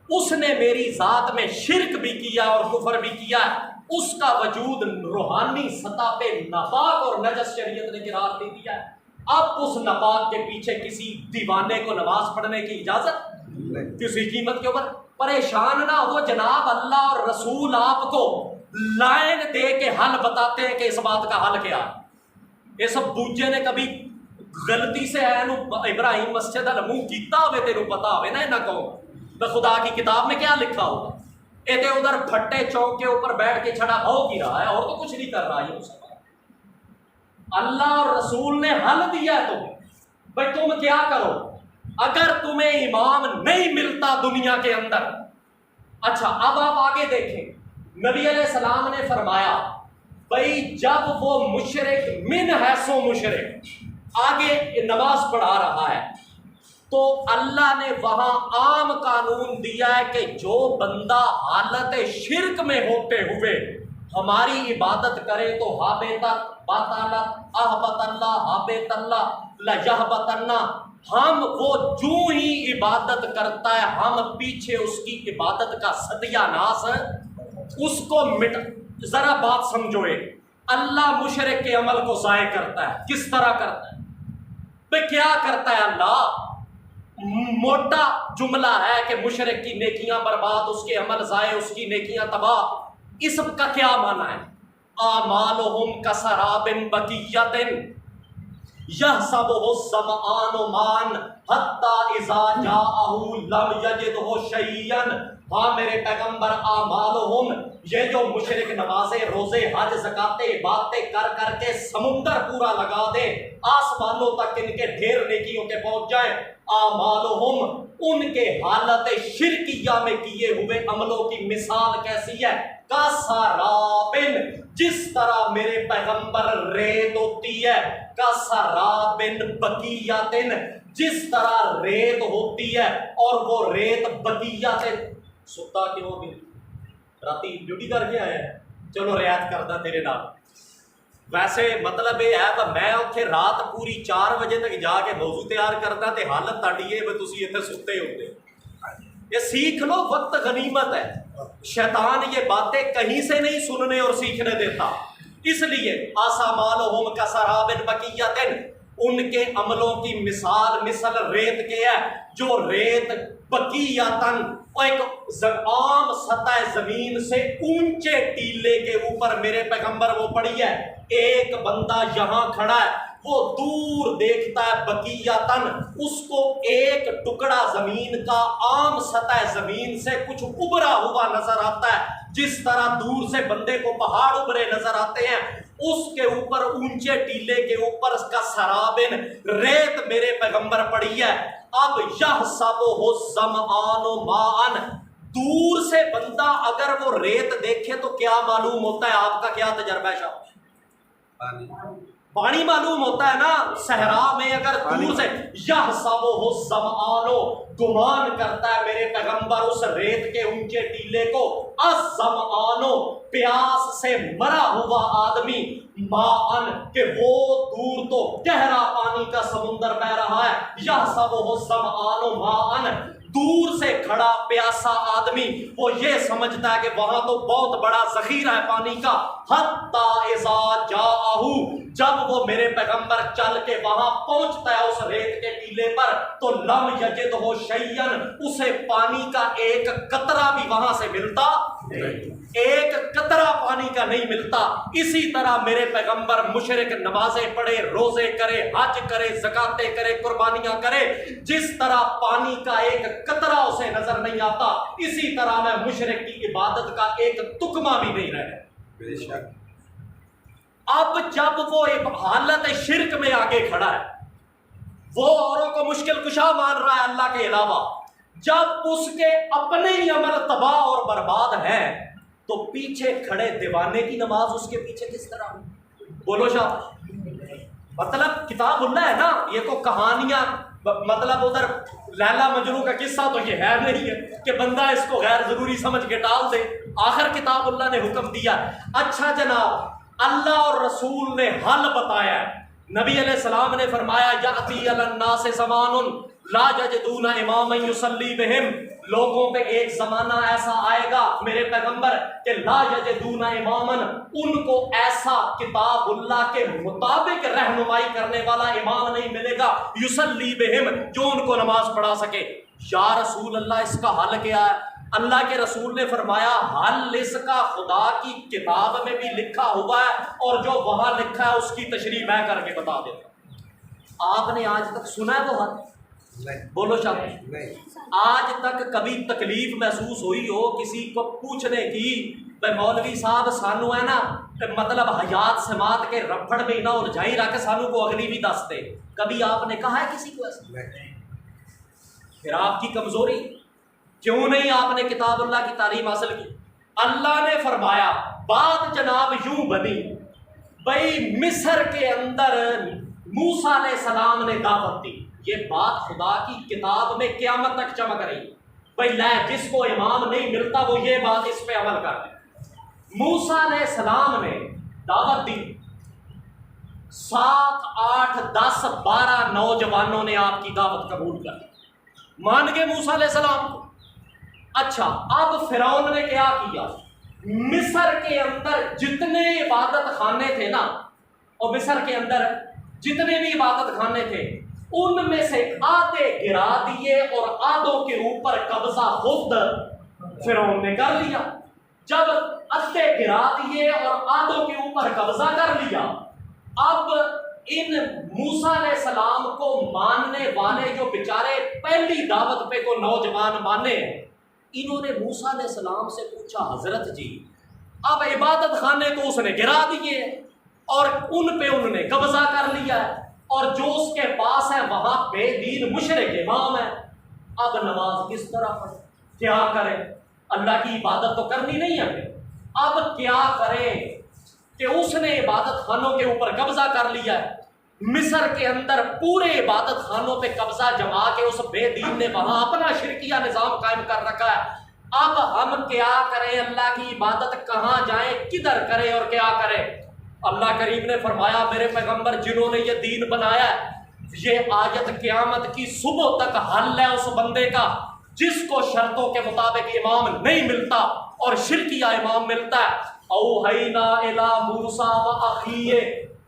اس نے میری ذات میں شرک بھی کیا اور کفر بھی کیا، اس کا وجود روحانی سطح پہ ناپاک اور نجس شریعت نے قرار دے دیا ہے۔ اب اس ناپاک کے پیچھے کسی دیوانے کو نماز پڑھنے کی اجازت کسی قیمت کے اوپر؟ پریشان نہ ہو جناب، اللہ اور رسول آپ کو لائن دے کے حل بتاتے ہیں کہ اس بات کا حل کیا ہے۔ اس بوجھے نے کبھی غلطی سے ابراہیم مسجد منہ کیتا ہوئے تینوں پتا ہوئے نا نہ کہو تو خدا کی کتاب میں کیا لکھا ہوگا؟ یہ ادھر پھٹے چوک کے اوپر بیٹھ کے چھڑا بھاؤ کی رہا ہے اور تو کچھ نہیں کر رہا یہ مسلمان۔ اللہ اور رسول نے حل دیا ہے تمہیں، بھائی تم کیا کرو اگر تمہیں امام نہیں ملتا دنیا کے اندر۔ اچھا اب آپ آگے دیکھیں، نبی علیہ السلام نے فرمایا بھائی جب وہ مشرک من ہے سو مشرک آگے نماز پڑھا رہا ہے تو اللہ نے وہاں عام قانون دیا ہے کہ جو بندہ حالت شرک میں ہوتے ہوئے ہماری عبادت کرے تو ہم وہ جو ہی عبادت کرتا ہے ہم پیچھے اس کی عبادت کا ستیہ ناس اس کو مٹ۔ ذرا بات سمجھو، اللہ مشرک کے عمل کو ضائع کرتا ہے، کس طرح کرتا ہے؟ بھئی کیا کرتا ہے اللہ؟ موٹا جملہ ہے کہ مشرک کی نیکیاں برباد، اس کے عمل ضائع، اس کی نیکیاں تباہ۔ اس کا کیا معنی ہے؟ اعمالہم کسراب بقیۃ یحسبہ الظمآن ماء حتی اذا جاءہ لم یجدہ شیئا۔ ہاں میرے پیغمبر، اعمالہم یہ جو مشرک نمازیں روزے حج زکاتیں عبادتیں کر کر کے سمندر پورا لگا دے، آسمانوں تک ان کے ڈھیر نیکیوں کے پہنچ جائیں، اعمالہم ان کے حالت شرکیہ میں کیے ہوئے عملوں کی مثال کیسی ہے؟ کسرابن، جس طرح میرے پیغمبر ریت ہوتی ہے، کسرابن بقیۃ، جس طرح ریت ہوتی ہے، اور وہ ریت بقیۃ۔ ستا کیوں بھی راتی ڈیوٹی کر کے آیا ہے، چلو رعایت کردا تیرے نام۔ ویسے مطلب یہ ہے کہ میں اتنے رات پوری 4 بجے تک جا کے موضوع تیار کردا تے حالت تاڑی ہے کہ تسی اتنے ستے ہوتے۔ یہ سیکھ لو، وقت غنیمت ہے۔ شیطان یہ باتیں کہیں سے نہیں سننے اور سیکھنے دیتا، اس لیے اعمالہم کسراب بقیۃ، ان کے عملوں کی مثال مثل ریت کے ہے، جو ریت بقیۃً ایک عام سطح زمین سے اونچے ٹیلے کے اوپر میرے پیغمبر وہ پڑی ہے۔ ایک بندہ یہاں کھڑا ہے، وہ دور دیکھتا ہے بقیۃً، اس کو ایک ٹکڑا زمین کا عام سطح زمین سے کچھ ابھرا ہوا نظر آتا ہے، جس طرح دور سے بندے کو پہاڑ ابھرے نظر آتے ہیں، اس کے اوپر اونچے ٹیلے کے اوپر اس کا سرابن ریت میرے پیغمبر پڑی ہے۔ اب یحسبہ الظمآن ماء، دور سے بندہ اگر وہ ریت دیکھے تو کیا معلوم ہوتا ہے؟ آپ کا کیا تجربہ ہے شاہ؟ پانی معلوم ہوتا ہے نا۔ صحرا میں اگر دور سے یحسبہ الظمآن، گمان کرتا ہے میرے پیغمبر اس ریت کے اونچے ٹیلے کو، الظمآن پیاس سے مرا ہوا آدمی، ماء کہ وہ دور تو گہرا پانی کا سمندر بہ رہا ہے، یحسبہ الظمآن ماء، دور سے کھڑا پیاسا آدمی وہ یہ سمجھتا ہے کہ وہاں تو بہت بڑا ذخیرہ ہے پانی کا، حتی اذا جاءہ، جب وہ میرے پیغمبر چل کے وہاں پہنچتا ہے اس ریت کے ٹیلے پر تو لم یجدہ شیئا، اسے پانی کا ایک قطرہ بھی وہاں سے ملتا نہیں، ایک قطرہ پانی کا نہیں ملتا۔ اسی طرح میرے پیغمبر مشرک نمازیں پڑھے، روزے کرے، حج کرے، زکاتیں کرے، قربانیاں کرے، جس طرح پانی کا ایک قطرہ اسے نظر نہیں آتا، اسی طرح میں مشرک کی عبادت کا ایک تکمہ بھی نہیں رہے۔ اب جب وہ حالت شرک میں آگے کھڑا ہے، وہ اوروں کو مشکل کشا مان رہا ہے اللہ کے علاوہ، جب اس کے اپنے ہی عمل تباہ اور برباد ہیں تو پیچھے کھڑے دیوانے کی نماز اس کے پیچھے کس طرح؟ بولو شاہ، مطلب کتاب اللہ ہے نا، یہ تو کہانیاں، مطلب ادھر لیلا مجنوں کا قصہ تو یہ ہے نہیں ہے کہ بندہ اس کو غیر ضروری سمجھ کے ٹال دے، آخر کتاب اللہ نے حکم دیا۔ اچھا جناب، اللہ اور رسول نے حل بتایا ہے۔ نبی علیہ السلام نے فرمایا یاتی علی الناس زمان لا یجدون اماما یصلی بہم، لوگوں پہ ایک زمانہ ایسا آئے گا میرے پیغمبر کہ لا یجدون اماما، ان کو ایسا کتاب اللہ کے مطابق رہنمائی کرنے والا امام نہیں ملے گا، یصلی بہم، جو ان کو نماز پڑھا سکے۔ یا رسول اللہ اس کا حل کیا ہے؟ اللہ کے رسول نے فرمایا حل اس کا خدا کی کتاب میں بھی لکھا ہوا ہے، اور جو وہاں لکھا ہے اس کی تشریح میں کر کے بتا دیتا ہوں۔ آپ نے آج تک سنا ہے وہ حل؟ بولو شاہ، آج تک کبھی تکلیف محسوس ہوئی ہو کسی کو پوچھنے کی بھائی مولوی صاحب سانو ہے نا مطلب حیات سماعت کے رفڑ میں نہ الجھائی رکھ سانو کو اگلی بھی دستے، کبھی آپ نے کہا ہے کسی کو ایسا؟ پھر آپ کی کمزوری کیوں نہیں آپ نے کتاب اللہ کی تعلیم حاصل کی؟ اللہ نے فرمایا بات جناب یوں بنی، بھائی مصر کے اندر موسیٰ علیہ السلام نے دعوت دی، یہ بات خدا کی کتاب میں قیامت تک چمک رہی، بھائی لے جس کو امام نہیں ملتا وہ یہ بات اس پہ عمل کر لے۔ موسیٰ علیہ السلام نے دعوت دی، 7 8 10 12 نوجوانوں نے آپ کی دعوت قبول کر مان گئے موسیٰ علیہ السلام کو۔ اچھا اب فرعون نے کیا کیا؟ مصر کے اندر جتنے عبادت خانے تھے نا، اور مصر کے اندر جتنے بھی عبادت خانے تھے ان میں سے آدھے گرا دیے اور آدھوں کے اوپر قبضہ خود فرعون نے کر لیا۔ جب آدھے گرا دیے اور آدھوں کے اوپر قبضہ کر لیا، اب ان موسیٰ علیہ السلام کو ماننے والے جو بیچارے پہلی دعوت پہ کو نوجوان مانے، انہوں نے موسیٰ علیہ السلام سے پوچھا حضرت جی اب عبادت خانے تو اس نے گرا دیے اور ان پہ انہوں نے قبضہ کر لیا ہے، اور جو اس کے پاس ہے وہاں بے دین مشرک امام ہے، اب نماز کس طرح پڑھے؟ کیا کرے؟ اللہ کی عبادت تو کرنی نہیں ہے، اب کیا کرے کہ اس نے عبادت خانوں کے اوپر قبضہ کر لیا ہے، مصر کے اندر پورے عبادت خانوں پہ قبضہ جما کے اس بے دین نے وہاں اپنا شرکیہ نظام قائم کر رکھا ہے۔ اب ہم کیا کریں؟ اللہ کی عبادت کہاں جائیں، کدھر کریں اور کیا کریں؟ اللہ کریم نے فرمایا میرے پیغمبر جنہوں نے یہ دین بنایا ہے، یہ آیت قیامت کی صبح تک حل ہے اس بندے کا جس کو شرطوں کے مطابق امام نہیں ملتا اور شرکیہ امام ملتا ہے۔ اوحینا الی موسیٰ واخیہ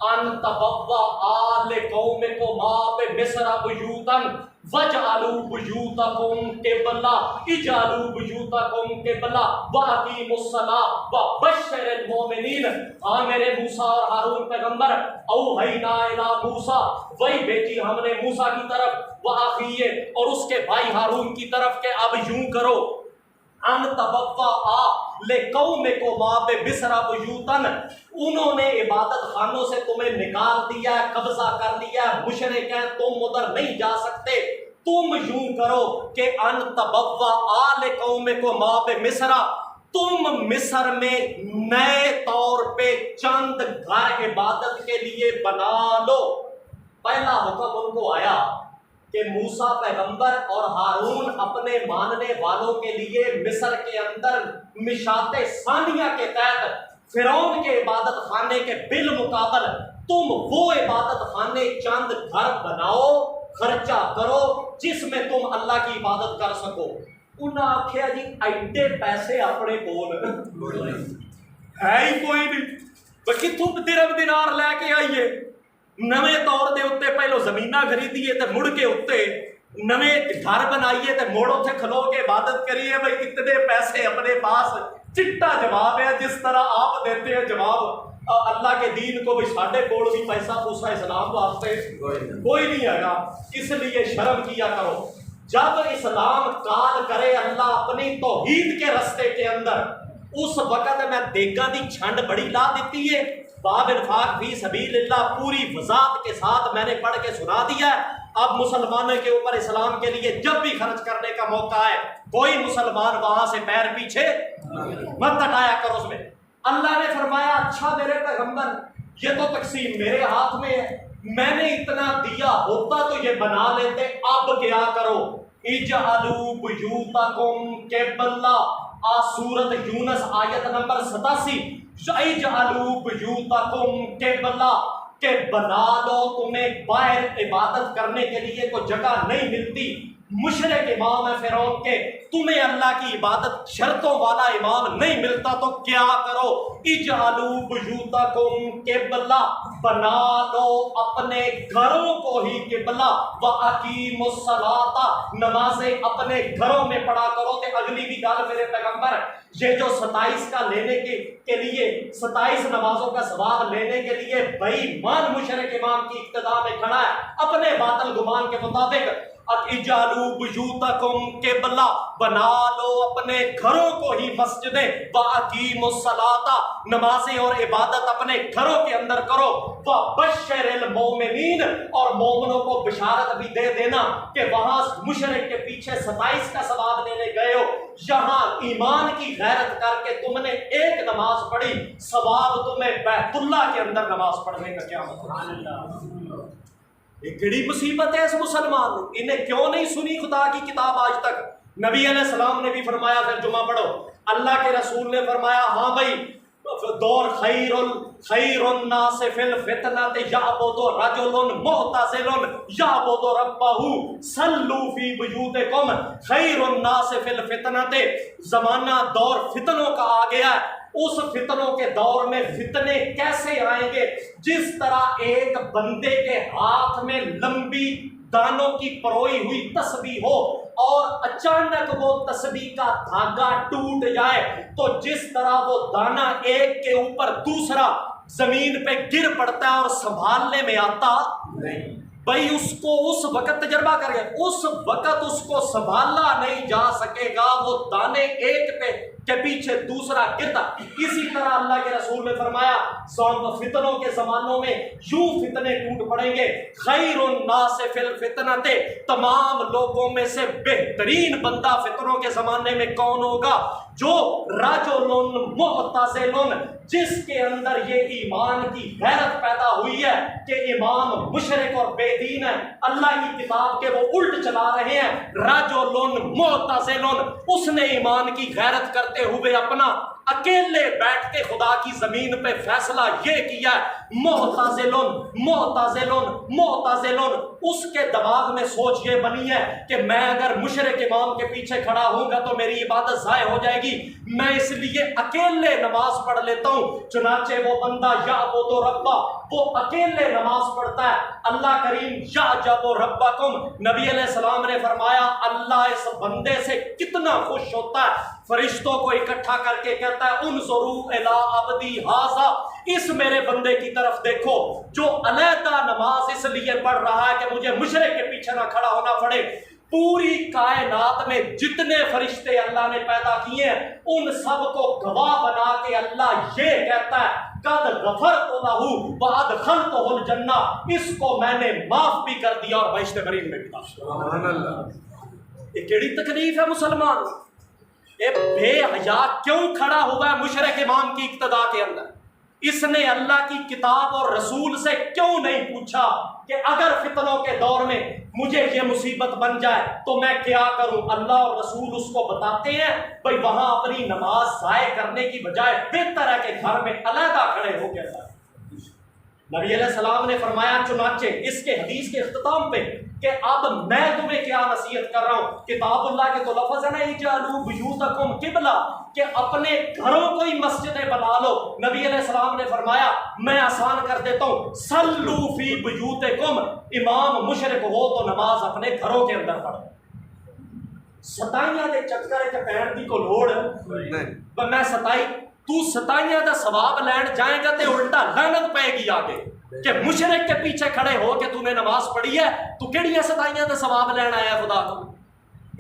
ان تبوّآ لقومکما بمصر بیوتا وَاجْعَلُوا بُيُوتَكُمْ قِبْلَةً اجْعَلُوا بُيُوتَكُمْ قِبْلَةً وَأَقِیمُوا الصَّلَاةَ وَبَشِّرِ الْمُؤْمِنِینَ۔ ہاں میرے موسیٰ اور ہارون پیغمبر، اوحینا الی موسیٰ، وہی بھیجی ہم نے موسیٰ کی طرف، وَأَخِیہ، اور اس کے بھائی ہارون کی طرف کہ اب یوں کرو، ان تبوّآ لقومکما بمصر بیوتا، انہوں نے عبادت خانوں سے تمہیں نکال دیا ہے، قبضہ کر لیا ہے، مشرک ہیں، تم ادھر نہیں جا سکتے، تم یوں کرو کہ ان تبوّآ لقومکما بمصر، تم مصر میں نئے طور پہ چند گھر عبادت کے لیے بنا لو۔ پہلا حکم ان کو آیا کہ موسیٰ پیغمبر اور ہارون اپنے ماننے والوں کے لیے مصر کے اندر مشاط ثانیہ کے تحت فرعون کے عبادت خانے کے بالمقابل تم وہ عبادت خانے چند گھر بناؤ، خرچہ کرو جس میں تم اللہ کی عبادت کر سکو۔ انہاں آکھیا جی ایڈے پیسے اپنے کول ہے ہی کوئی نہیں، بلکہ تم درہم دینار لے کے آئیے، نویں طور دے اتنے پہلو زمینہ خریدیے تے مڑ کے اتنے نویں گھر بنائیے تے موڑ اتنے کھلو کے عبادت کریے، بھائی اتنے پیسے اپنے پاس۔ چٹا جواب ہے جس طرح آپ دیتے ہیں جواب اللہ کے دین کو، بھی ساڈے کول بھی پیسہ پوسا اسلام واسطے کوئی نہیں ہے گا، اس لیے شرم کیا کرو۔ جب اسلام کال کرے اللہ اپنی توحید کے رستے کے اندر، اس وقت میں دیگاں دی چھنڈ بڑی لا دیتی ہے، باب انفاق فی سبیل اللہ پوری وضاحت کے ساتھ میں نے پڑھ کے سنا دیا ہے۔ اب مسلمانوں کے اوپر اسلام کے لیے جب بھی خرچ کرنے کا موقع ہے، کوئی مسلمان وہاں سے پیر پیچھے مت ہٹایا کرو اس میں۔ اللہ نے فرمایا اچھا میرے پیغمبر یہ تو تقسیم میرے ہاتھ میں ہے، میں نے اتنا دیا ہوتا تو یہ بنا لیتے، اب کیا کرو؟ اجعلوا بیوتکم قبلہ، سورۃ یونس آیت نمبر 87، اجعلوا بیوتکم قبلہ، کہ بنا لو، تمہیں باہر عبادت کرنے کے لیے کوئی جگہ نہیں ملتی، مشرک امام ہے فرعون کے، تمہیں اللہ کی عبادت شرطوں والا امام نہیں ملتا تو کیا کرو؟ اجعلوا بیوتکم قبلہ، بنا لو اپنے گھروں کو ہی قبلہ، واقیموا الصلاۃ، نمازیں اپنے گھروں میں پڑھا کرو۔ کہ اگلی بھی گل میرے پیغمبر، یہ جو 27 کا لینے کے لیے 27 نمازوں کا ثواب لینے کے لیے بے ایمان مشرک امام کی اقتداء میں کھڑا ہے اپنے باطل گمان کے مطابق، اجعلوا بیوتکم قبلہ، بنا لو اپنے گھروں کو ہی مسجدیں، واقیموا الصلاۃ، نمازیں اور عبادت اپنے گھروں کے اندر کرو، وبشر المؤمنین، اور مومنوں کو بشارت بھی دے دینا کہ وہاں مشرک کے پیچھے 27 کا ثواب لینے گئے ہو، یہاں ایمان کی غیرت کر کے تم نے ایک نماز پڑھی، ثواب تمہیں بیت اللہ کے اندر نماز پڑھنے کا کیا مطلب؟ یہ بڑی مصیبت ہے اس مسلمان کو، انہیں کیوں نہیں سنی خدا کی کتاب آج تک؟ نبی علیہ السلام نے بھی فرمایا، پھر جمعہ پڑھو، اللہ کے رسول نے فرمایا ہاں بھائی دور خیر الناس فی الفتنۃ یعبد رجل معتزل یعبد ربہ صلوا فی بیوتکم، خیر الناس فی الفتنۃ، زمانہ دور فتنوں کا آ گیا ہے، اس فتنوں کے دور میں فتنے کیسے آئیں گے؟ جس طرح ایک بندے کے ہاتھ میں لمبی دانوں کی پروئی ہوئی تسبیح ہو اور اچانک وہ تسبیح کا دھاگا ٹوٹ جائے تو جس طرح وہ دانہ ایک کے اوپر دوسرا زمین پہ گر پڑتا ہے اور سنبھالنے میں آتا نہیں، بھائی اس کو اس وقت تجربہ کرے، اس وقت اس کو سنبھالا نہیں جا سکے گا، وہ دانے ایک پہ کے پیچھے دوسرا گرتا۔ اسی طرح اللہ کے رسول نے فرمایا فتنوں کے زمانوں میں یوں فتنے ٹوٹ پڑیں گے، خیر الناس فی الفتنۃ، تمام لوگوں میں سے بہترین بندہ فتنوں کے زمانے میں کون ہوگا؟ جو رجل معتزل، جس کے اندر یہ ایمان کی غیرت پیدا ہوئی ہے کہ امام مشرک اور بے دین ہے، اللہ کی کتاب کے وہ الٹ چلا رہے ہیں، رجل معتزل، اس نے ایمان کی غیرت کرتے ہوئے اپنا اکیلے بیٹھ کے خدا کی زمین پہ فیصلہ یہ کیا ہے، معتزل معتزل معتزل، اس کے دماغ میں سوچ یہ بنی ہے کہ میں اگر مشرک امام کے پیچھے کھڑا ہوں گا تو میری عبادت ضائع ہو جائے گی، میں اس لیے اکیلے نماز پڑھ لیتا ہوں۔ چنانچہ وہ بندہ یعبد ربہ، وہ اکیلے نماز پڑھتا ہے، اللہ کریم یعجب ربکم، نبی علیہ السلام نے فرمایا اللہ اس بندے سے کتنا خوش ہوتا ہے، فرشتوں کو اکٹھا کر کے کہتا ہے انظروا الی عبدی ھذا، اس میرے بندے کی طرف دیکھو جو علیحدہ نماز اس لیے پڑھ رہا ہے کہ مجھے مشرک کے پیچھے نہ کھڑا ہونا پڑے۔ پوری کائنات میں جتنے فرشتے اللہ نے پیدا کیے ہیں ان سب کو گواہ بنا کے اللہ یہ کہتا ہے قد غفرت لہ وادخلتہ الجنہ، اس کو میں نے معاف بھی کر دیا اور بہشت برین میں بھی داخل۔ سبحان اللہ، یہ کیڑی تکلیف ہے مسلمان؟ اے بے حیا کیوں کھڑا ہوا ہے مشرک امام کی اقتداء کے اندر؟ اس نے اللہ کی کتاب اور رسول سے کیوں نہیں پوچھا کہ اگر فتنوں کے دور میں مجھے یہ مصیبت بن جائے تو میں کیا کروں؟ اللہ اور رسول اس کو بتاتے ہیں بھائی وہاں اپنی نماز ضائع کرنے کی بجائے بہتر ہے کہ گھر میں علیحدہ کھڑے ہو کے جائے۔ نبی علیہ السلام نے فرمایا چنانچہ اس کے حدیث کے اختتام پہ کہ اب میں تمہیں کیا نصیحت کر رہا ہوں، کتاب اللہ کے تو لفظ ہے نا اجعلوا بیوتکم قبلہ، کہ اپنے گھروں کو ہی مسجدیں بنا لو۔ نبی علیہ السلام نے فرمایا میں آسان کر دیتا ہوں، صلوا فی بیوتکم، امام مشرک ہو تو نماز اپنے گھروں کے اندر پڑھو۔ ستائیاں دے چکر چ پہن دی کو لوڑ نہیں، میں ستائی تو ستائیاں دا ثواب لین جائے گا تے الٹا لعنت پائے گی آگے کہ مشرک کے پیچھے کھڑے ہو کہ تو نے نماز پڑھی ہے، تو کیڑیاں ستائیاں دا ثواب لین آیا خدا کو؟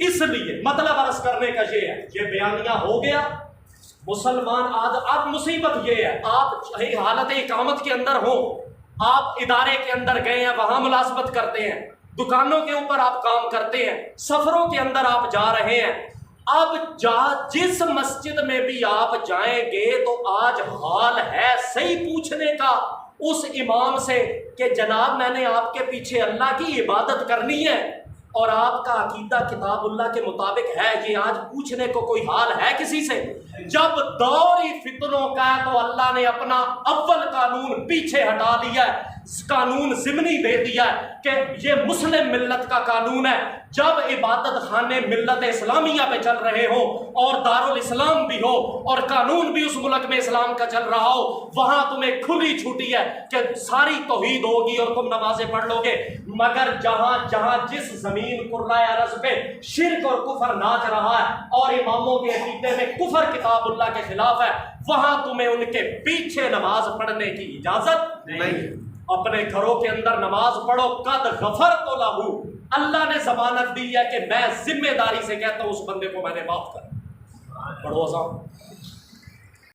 اس لیے مطلب عرض کرنے کا یہ ہے، یہ بیانیہ ہو گیا مسلمان اب مصیبت یہ ہے آپ حالت اقامت کے اندر ہو، آپ ادارے کے اندر گئے ہیں وہاں ملازمت کرتے ہیں، دکانوں کے اوپر آپ کام کرتے ہیں، سفروں کے اندر آپ جا رہے ہیں، اب جس مسجد میں بھی آپ جائیں گے تو آج حال ہے صحیح پوچھنے کا اس امام سے کہ جناب میں نے آپ کے پیچھے اللہ کی عبادت کرنی ہے، اور آپ کا عقیدہ کتاب اللہ کے مطابق ہے، یہ آج پوچھنے کو کوئی حال ہے کسی سے؟ جب دور ہی فتنوں کا ہے تو اللہ نے اپنا اول قانون پیچھے ہٹا لیا ہے، قانون ضمنی دے دیا ہے کہ یہ مسلم ملت کا قانون ہے۔ جب عبادت خانے ملت اسلامیہ پہ چل رہے ہوں اور دارالاسلام بھی ہو اور قانون بھی اس ملک میں اسلام کا چل رہا ہو، وہاں تمہیں کھلی چھٹی ہے کہ ساری توحید ہوگی اور تم نمازیں پڑھ لو گے، مگر جہاں جہاں جس زمین کرۂ ارض پہ شرک اور کفر ناچ رہا ہے اور اماموں کے عقیدے میں کفر کتاب اللہ کے خلاف ہے، وہاں تمہیں ان کے پیچھے نماز پڑھنے کی اجازت نہیں۔ اپنے گھروں کے اندر نماز پڑھو، قد غفرت لہ، اللہ نے ضمانت دی ہے کہ میں ذمہ داری سے کہتا ہوں اس بندے کو میں نے معاف کر۔ پڑھو اذان۔